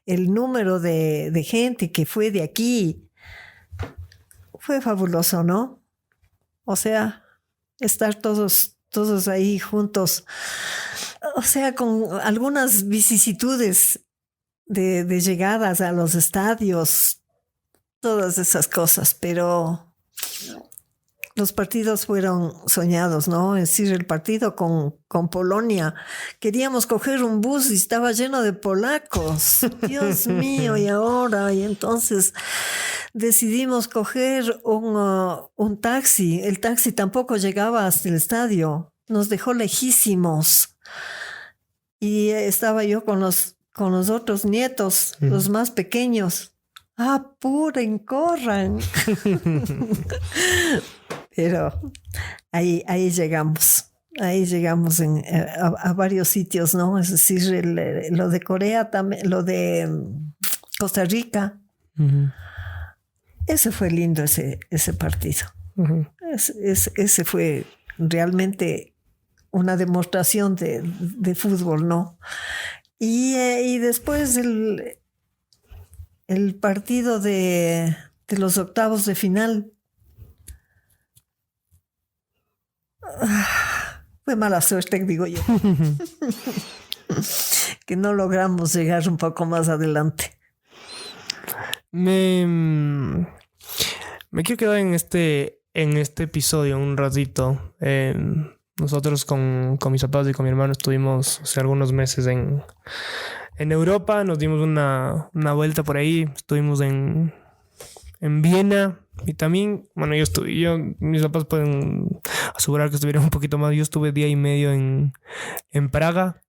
el número de gente que fue de aquí fue fabuloso, ¿no? O sea, estar todos ahí juntos. O sea, con algunas vicisitudes de llegadas a los estadios, todas esas cosas, pero los partidos fueron soñados, ¿no? Es decir, el partido con Polonia, queríamos coger un bus y estaba lleno de polacos. Dios mío, y ahora, y entonces decidimos coger un taxi. El taxi tampoco llegaba hasta el estadio, nos dejó lejísimos, y estaba yo con los otros nietos, los más pequeños. Apuren, corran. Pero ahí llegamos. Ahí llegamos a varios sitios, ¿no? Es decir, lo de Corea también, lo de Costa Rica. Uh-huh. Ese fue lindo, ese partido. Uh-huh. Ese fue realmente una demostración de fútbol, ¿no? Y después el partido de los octavos de final. Fue mala suerte, digo yo. Que no logramos llegar un poco más adelante. Me quiero quedar en este episodio un ratito. Nosotros con mis papás y con mi hermano estuvimos hace algunos meses en Europa. Nos dimos una vuelta por ahí. Estuvimos en Viena. Y también, bueno, mis papás pueden asegurar que estuvieron un poquito más. Yo estuve 1.5 días en Praga.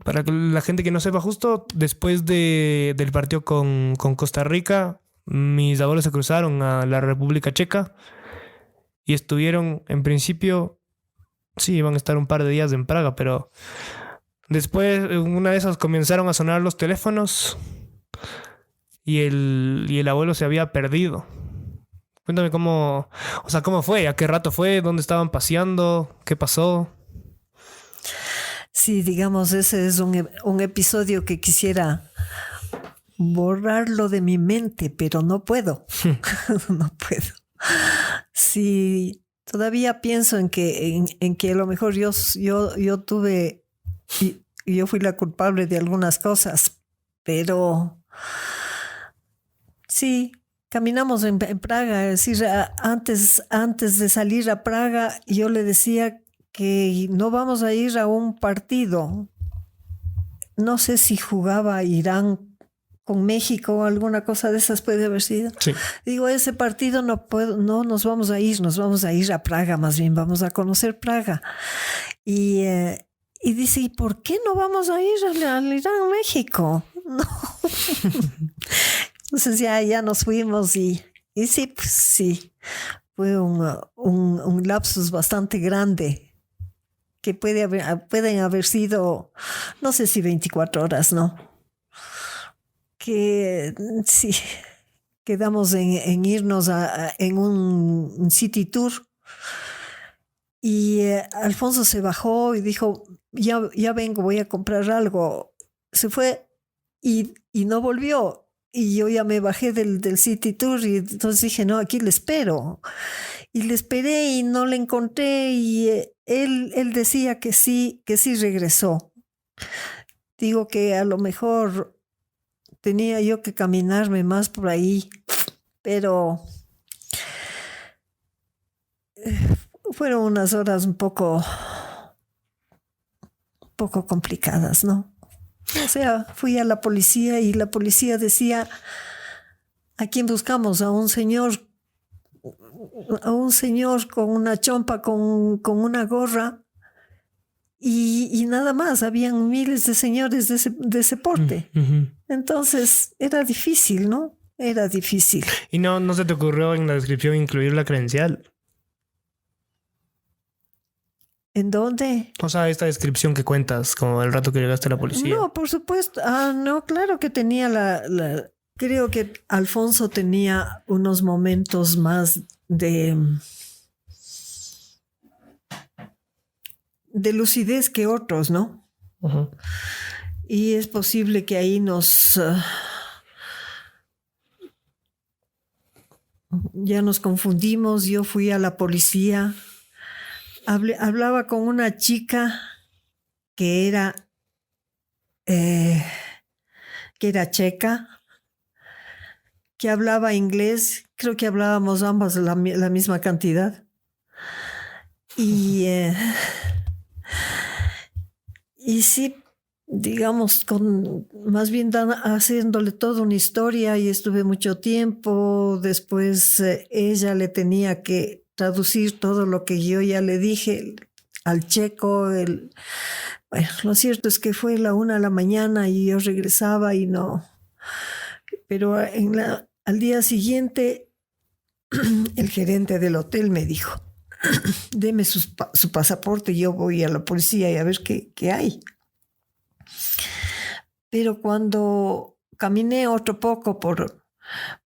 Para que la gente que no sepa, justo después del partido con Costa Rica, mis abuelos se cruzaron a la República Checa y estuvieron, en principio, sí, iban a estar un par de días en Praga, pero después, una de esas, comenzaron a sonar los teléfonos y el abuelo se había perdido. Cuéntame cómo fue, a qué rato fue, dónde estaban paseando, qué pasó. Sí, digamos, ese es un episodio que quisiera borrarlo de mi mente, pero no puedo. No puedo. Sí, todavía pienso en que a lo mejor yo tuve, y yo fui la culpable de algunas cosas, pero sí, caminamos en Praga. Es decir, antes de salir a Praga, yo le decía que no vamos a ir a un partido. No sé si jugaba Irán con México o alguna cosa de esas puede haber sido. Sí. Digo, ese partido no nos vamos a ir a Praga, más bien vamos a conocer Praga. Y dice, ¿y por qué no vamos a ir al Irán, México? No. Entonces ya nos fuimos y sí, pues sí, fue un lapsus bastante grande. Que pueden haber sido, no sé si 24 horas, ¿no? Que sí, quedamos en irnos en un city tour y Alfonso se bajó y dijo, ya vengo, voy a comprar algo. Se fue y no volvió. Y yo ya me bajé del city tour y entonces dije, no, aquí le espero. Y le esperé y no le encontré y él decía que sí regresó. Digo que a lo mejor tenía yo que caminarme más por ahí, pero fueron unas horas un poco complicadas, ¿no? O sea, fui a la policía y la policía decía, ¿a quién buscamos? A un señor con una chompa, con una gorra y nada más. Habían miles de señores de ese porte. Uh-huh. Entonces era difícil, ¿no? Era difícil. ¿Y no se te ocurrió en la descripción incluir la credencial? ¿En dónde? O sea, esta descripción que cuentas, como el rato que llegaste a la policía. No, por supuesto. No, claro que tenía creo que Alfonso tenía unos momentos más de lucidez que otros, ¿no? Uh-huh. Y es posible que ahí ya nos confundimos. Yo fui a la policía. Hablaba con una chica que era checa, que hablaba inglés. Creo que hablábamos ambas la misma cantidad. Y sí, digamos, más bien haciéndole toda una historia, y estuve mucho tiempo. Después ella le tenía que traducir todo lo que yo ya le dije al checo. Bueno, lo cierto es que fue 1:00 a.m. y yo regresaba y no. Pero al día siguiente, el gerente del hotel me dijo, deme su pasaporte y yo voy a la policía y a ver qué hay. Pero cuando caminé otro poco por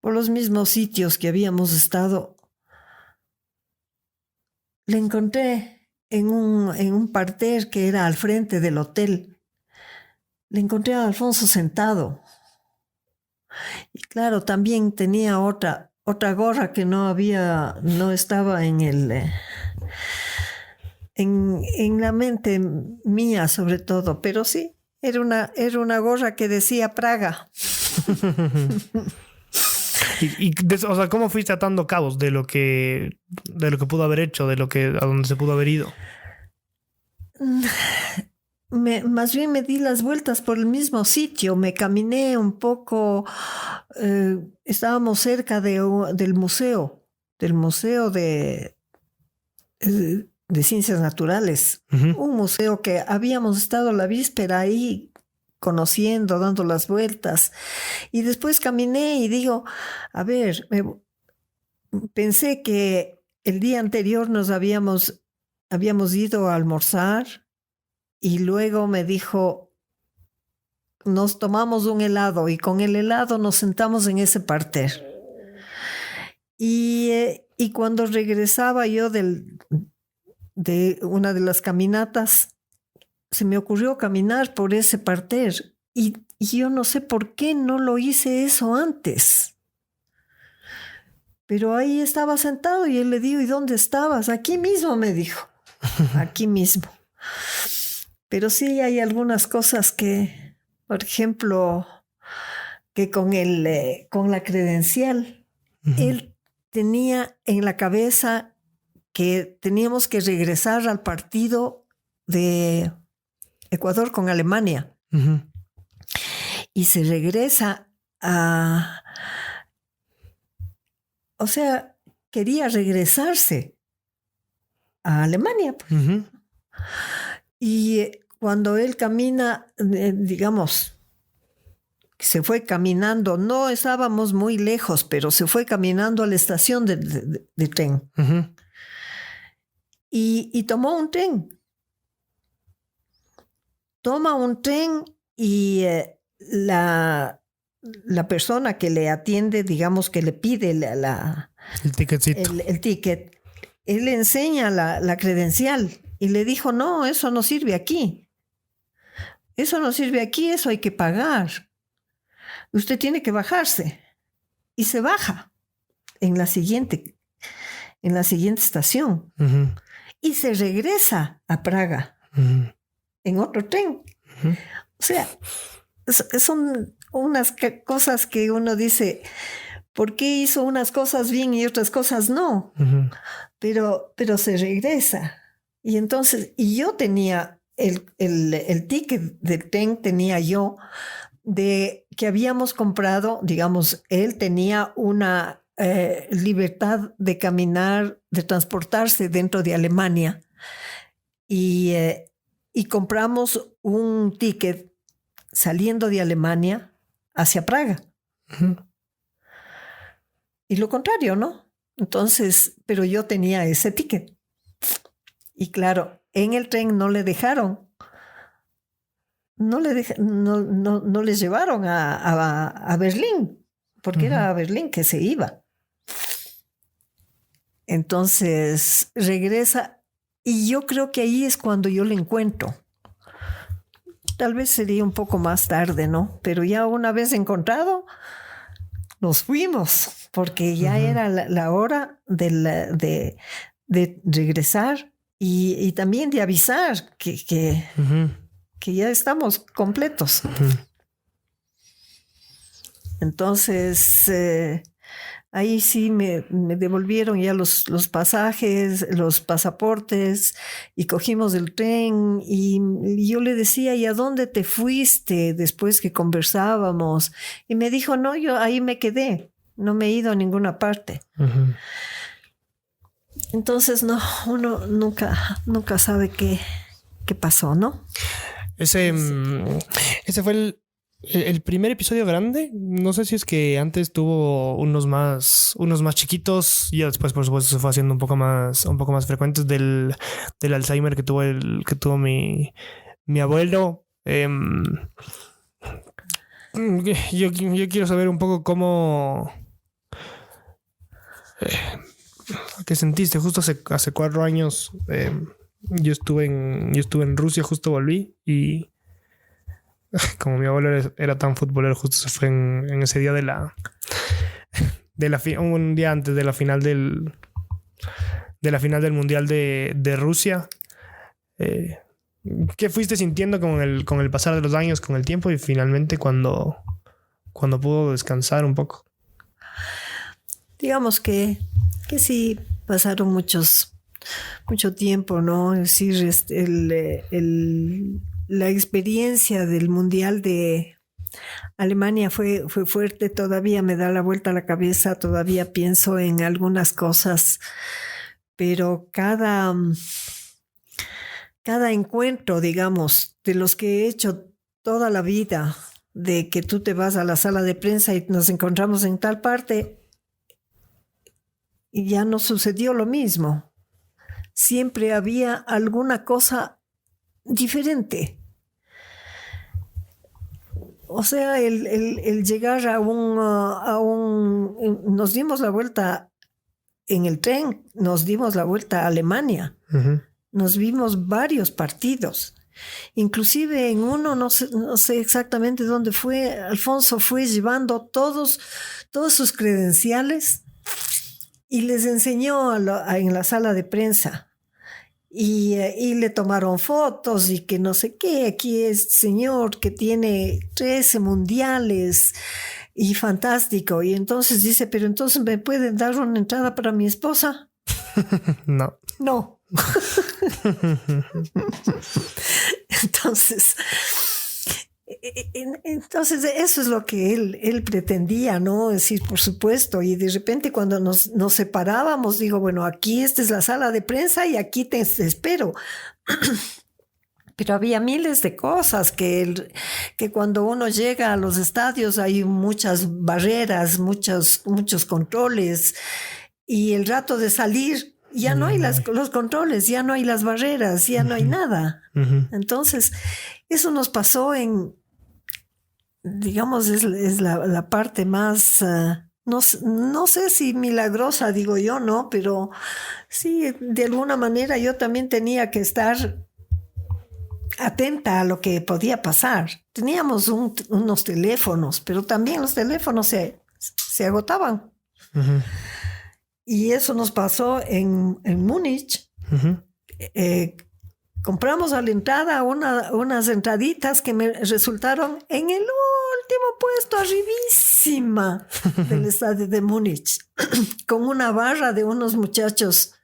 los mismos sitios que habíamos estado, le encontré en un parterre que era al frente del hotel. Le encontré a Alfonso sentado. Y claro, también tenía otra gorra que no estaba en la mente mía sobre todo, pero sí, Era una gorra que decía Praga. O sea, ¿cómo fuiste atando cabos de lo que pudo haber hecho, a donde se pudo haber ido? Más bien me di las vueltas por el mismo sitio, me caminé un poco, estábamos cerca del museo de Ciencias Naturales, un museo que habíamos estado la víspera ahí conociendo, dando las vueltas, y después caminé y digo, a ver, pensé que el día anterior habíamos ido a almorzar. Y luego me dijo, nos tomamos un helado y con el helado nos sentamos en ese parterre. Y cuando regresaba yo de una de las caminatas, se me ocurrió caminar por ese parterre. Y yo no sé por qué no lo hice eso antes. Pero ahí estaba sentado y él le dijo, ¿y dónde estabas? Aquí mismo, me dijo. Aquí mismo. Pero sí hay algunas cosas que, por ejemplo, que con la credencial, él tenía en la cabeza que teníamos que regresar al partido de Ecuador con Alemania. Y se regresa o sea, quería regresarse a Alemania. Pues. Y cuando él camina, digamos, se fue caminando, no estábamos muy lejos, pero se fue caminando a la estación de tren. Y tomó un tren. Toma un tren y la persona que le atiende, digamos, que le pide el ticketcito. El ticket, él le enseña la credencial. Y le dijo, no, eso no sirve aquí. Eso no sirve aquí, eso hay que pagar. Usted tiene que bajarse. Y se baja en la siguiente estación. Y se regresa a Praga en otro tren. O sea, son unas cosas que uno dice, ¿por qué hizo unas cosas bien y otras cosas no? Pero se regresa. Y entonces, yo tenía el ticket del tren, tenía yo, de que habíamos comprado, digamos, él tenía una libertad de caminar, de transportarse dentro de Alemania. Y compramos un ticket saliendo de Alemania hacia Praga. Y lo contrario, ¿no? Entonces, pero yo tenía ese ticket. Y claro, en el tren no le dejaron, no les llevaron a Berlín, porque era a Berlín que se iba. Entonces regresa y yo creo que ahí es cuando yo le encuentro. Tal vez sería un poco más tarde, ¿no? Pero ya una vez encontrado, nos fuimos, porque ya era la hora de regresar. Y también de avisar que ya estamos completos. Entonces, ahí sí me devolvieron ya los pasajes, los pasaportes, y cogimos el tren. Y yo le decía, ¿y a dónde te fuiste después que conversábamos? Y me dijo, no, yo ahí me quedé, no me he ido a ninguna parte. Entonces, no, uno nunca sabe qué pasó, ¿no? Ese fue el primer episodio grande. No sé si es que antes tuvo unos más chiquitos y ya después, por supuesto, se fue haciendo un poco más frecuentes del Alzheimer que tuvo mi abuelo. Yo quiero saber un poco cómo... ¿qué sentiste? Justo hace 4 años yo estuve en Rusia, justo volví, y como mi abuelo era tan futbolero, justo se fue en ese día un día antes de la final del Mundial de Rusia. ¿Qué fuiste sintiendo con el pasar de los años, con el tiempo y finalmente cuando pudo descansar un poco? Digamos que sí, pasaron mucho tiempo, ¿no? Es decir, la experiencia del Mundial de Alemania fue fuerte, todavía me da la vuelta a la cabeza, todavía pienso en algunas cosas, pero cada encuentro, digamos, de los que he hecho toda la vida, de que tú te vas a la sala de prensa y nos encontramos en tal parte, y ya no sucedió lo mismo. Siempre había alguna cosa diferente. O sea, el llegar a nos dimos la vuelta en el tren, nos dimos la vuelta a Alemania. Uh-huh. Nos vimos varios partidos. Inclusive en uno, no sé exactamente dónde fue, Alfonso fue llevando todos sus credenciales y les enseñó en la sala de prensa. Y le tomaron fotos y que no sé qué, aquí es señor que tiene 13 mundiales y fantástico. Y entonces dice, pero entonces ¿me pueden dar una entrada para mi esposa? No. Entonces eso es lo que él pretendía, ¿no? Es decir, por supuesto, y de repente cuando nos separábamos, digo, bueno, aquí esta es la sala de prensa y aquí te espero. Pero había miles de cosas que cuando uno llega a los estadios hay muchas barreras, muchos controles, y el rato de salir ya no hay los controles, ya no hay las barreras, ya no hay nada. Uh-huh. Entonces, eso nos pasó digamos, es la parte más, no sé si milagrosa, digo yo, ¿no? Pero sí, de alguna manera yo también tenía que estar atenta a lo que podía pasar. Teníamos unos teléfonos, pero también los teléfonos se agotaban. Uh-huh. Y eso nos pasó en Múnich. Uh-huh. Compramos a la entrada unas entraditas que me resultaron en el último puesto, arribísima del estadio de Múnich, con una barra de unos muchachos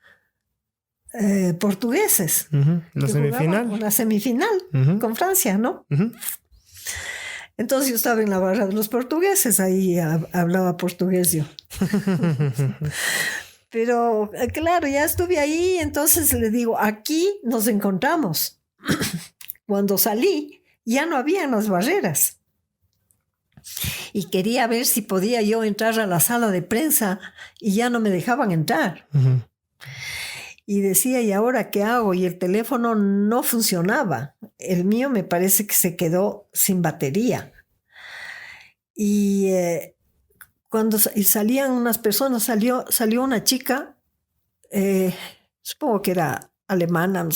portugueses. Uh-huh. La semifinal. Una semifinal uh-huh. con Francia, ¿no? Uh-huh. Entonces yo estaba en la barra de los portugueses, ahí hablaba portugués yo. Pero claro, ya estuve ahí, entonces le digo, aquí nos encontramos. Cuando salí, ya no había las barreras. Y quería ver si podía yo entrar a la sala de prensa y ya no me dejaban entrar. Uh-huh. Y decía, ¿y ahora qué hago? Y el teléfono no funcionaba. El mío me parece que se quedó sin batería. Y cuando salían unas personas, salió una chica, supongo que era alemana,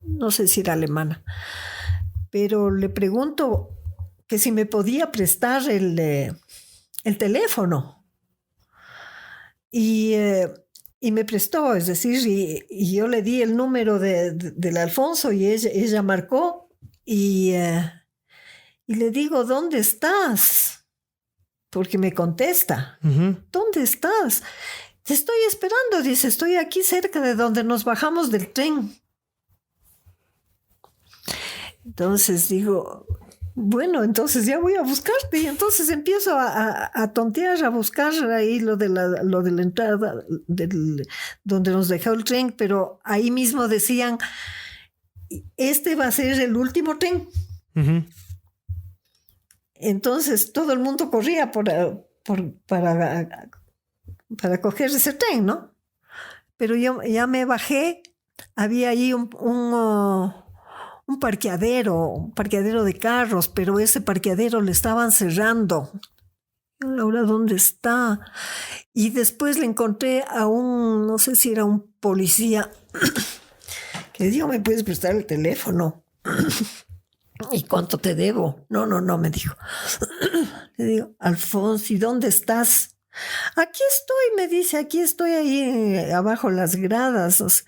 no sé si era alemana, pero le pregunto que si me podía prestar el teléfono. Y me prestó, es decir, y yo le di el número del Alfonso y ella marcó y le digo, ¿dónde estás? Porque me contesta, uh-huh. ¿Dónde estás? Te estoy esperando, dice, estoy aquí cerca de donde nos bajamos del tren. Entonces digo, bueno, entonces ya voy a buscarte. Y entonces empiezo a tontear, a buscar ahí lo de la entrada donde nos dejó el tren, pero ahí mismo decían, este va a ser el último tren. Uh-huh. Entonces todo el mundo corría para coger ese tren, ¿no? Pero yo ya me bajé, había ahí un parqueadero de carros, pero ese parqueadero le estaban cerrando. Ahora, ¿dónde está? Y después le encontré a no sé si era un policía, que le digo, ¿me puedes prestar el teléfono? ¿Y cuánto te debo? No, me dijo. Le digo, Alfonso, ¿y dónde estás? Aquí estoy, me dice, aquí estoy ahí abajo las gradas.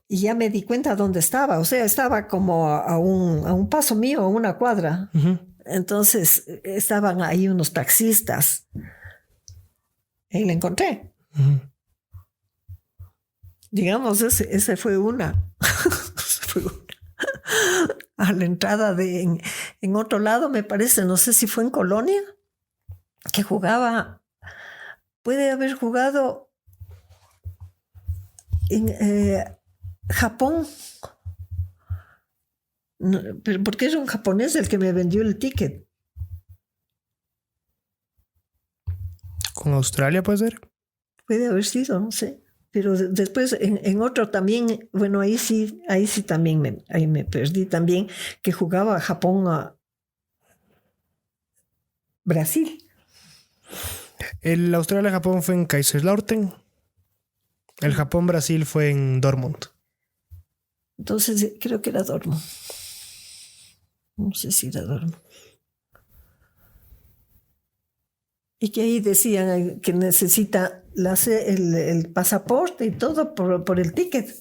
y ya me di cuenta dónde estaba. O sea, estaba como a un paso mío, a una cuadra. Ujú. Entonces estaban ahí unos taxistas y la encontré. Ujú. Digamos, ese fue una. Ese fue una. A la entrada en otro lado, me parece, no sé si fue en Colonia, que jugaba, puede haber jugado en Japón, no, pero porque era un japonés el que me vendió el ticket. ¿Con Australia puede ser? Puede haber sido, no sé. Pero después en otro también, bueno, ahí sí también ahí me perdí también, que jugaba Japón a Brasil. El Australia-Japón fue en Kaiserslautern. El Japón-Brasil fue en Dortmund. Entonces creo que era Dortmund. No sé si era Dortmund. Y que ahí decían que necesita el pasaporte y todo por el ticket.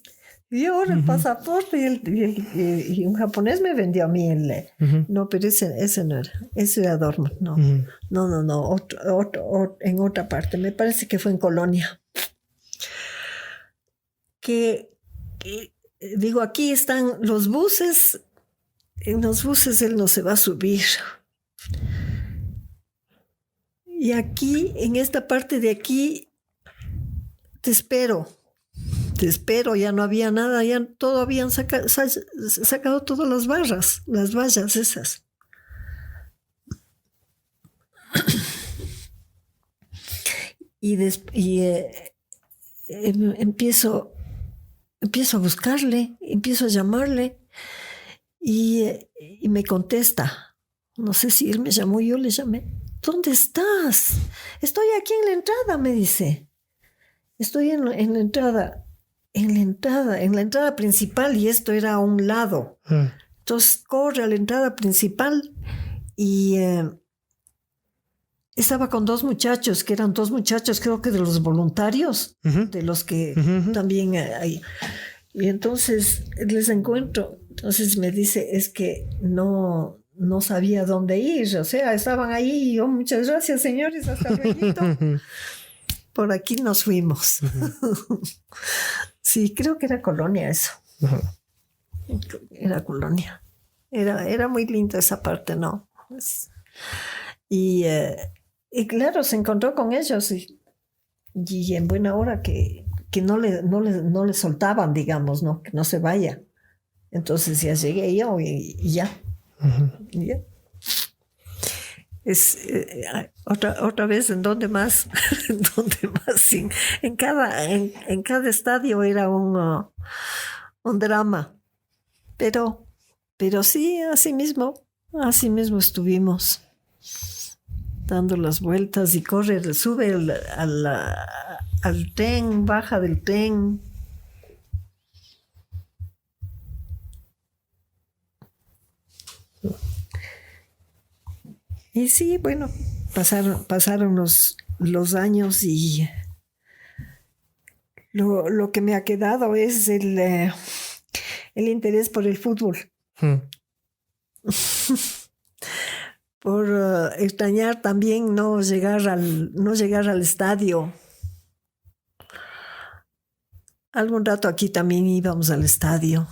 Y ahora el pasaporte y un japonés me vendió a mí No, pero ese no era. Ese era Dortmund, no. No. En otra parte. Me parece que fue en Colonia. Digo, aquí están los buses. En los buses él no se va a subir. Y aquí, en esta parte de aquí, te espero, ya no había nada, ya todo habían sacado todas las vallas esas. Empiezo a buscarle, empiezo a llamarle y me contesta. No sé si él me llamó, yo le llamé. ¿Dónde estás? Estoy aquí en la entrada, me dice. Estoy en la entrada, en la entrada principal, y esto era a un lado. Entonces corre a la entrada principal y estaba con dos muchachos, que eran dos muchachos, creo que de los voluntarios, de los que también hay. Y entonces les encuentro. Entonces me dice, es que no sabía dónde ir. O sea, estaban ahí y yo, muchas gracias, señores, hasta luego. Por aquí nos fuimos. Sí, creo que era Colonia eso. Era Colonia. Era muy linda esa parte, ¿no? Y claro, se encontró con ellos y en buena hora que no le soltaban, digamos, ¿no? Que no se vaya. Entonces ya llegué yo y ya. Y ya. Es otra vez, ¿en dónde más? ¿En dónde más? Sí. En cada estadio era un drama. Pero sí, así mismo estuvimos dando las vueltas y corre, sube al tren, baja del tren. Y sí, bueno, pasaron los años y lo que me ha quedado es el interés por el fútbol. Por extrañar también no llegar al estadio. Algún rato aquí también íbamos al estadio.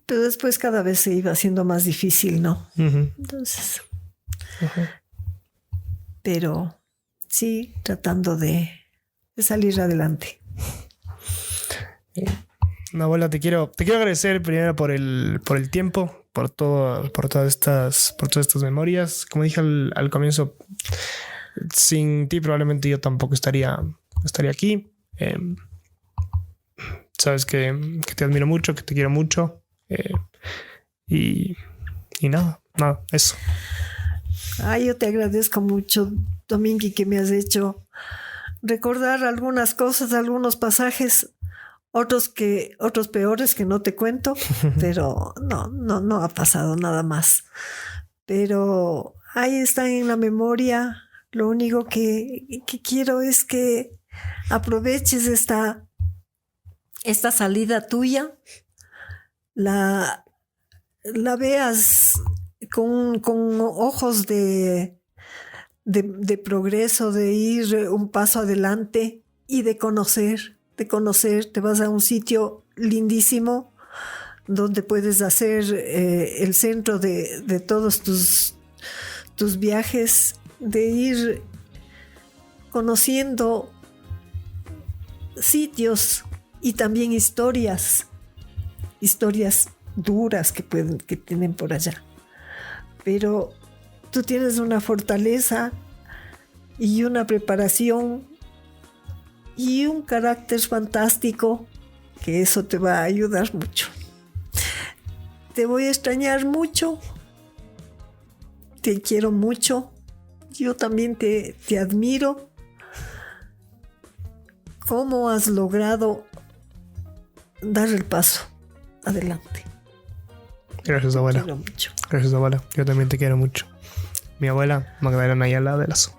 Pero después cada vez se iba haciendo más difícil, ¿no? Entonces, pero sí, tratando de salir adelante. No, abuela, te quiero agradecer primero por el tiempo, por todas estas memorias. Como dije al comienzo, sin ti probablemente yo tampoco estaría aquí. Sabes que te admiro mucho, que te quiero mucho. Y nada, eso. Yo te agradezco mucho, Domingui, que me has hecho recordar algunas cosas, algunos pasajes, otros peores que no te cuento, pero no ha pasado nada más. Pero ahí están en la memoria. Lo único que quiero es que aproveches esta esta salida tuya la veas con ojos de progreso, de ir un paso adelante y de conocer. Te vas a un sitio lindísimo donde puedes hacer el centro de todos tus viajes, de ir conociendo sitios y también historias duras que tienen por allá. Pero tú tienes una fortaleza y una preparación y un carácter fantástico, que eso te va a ayudar mucho. Te voy a extrañar mucho, te quiero mucho, yo también te admiro. ¿Cómo has logrado dar el paso adelante? Gracias, abuela. Te quiero mucho. Gracias, abuela. Yo también te quiero mucho. Mi abuela, Magdalena Ayala de Lazo.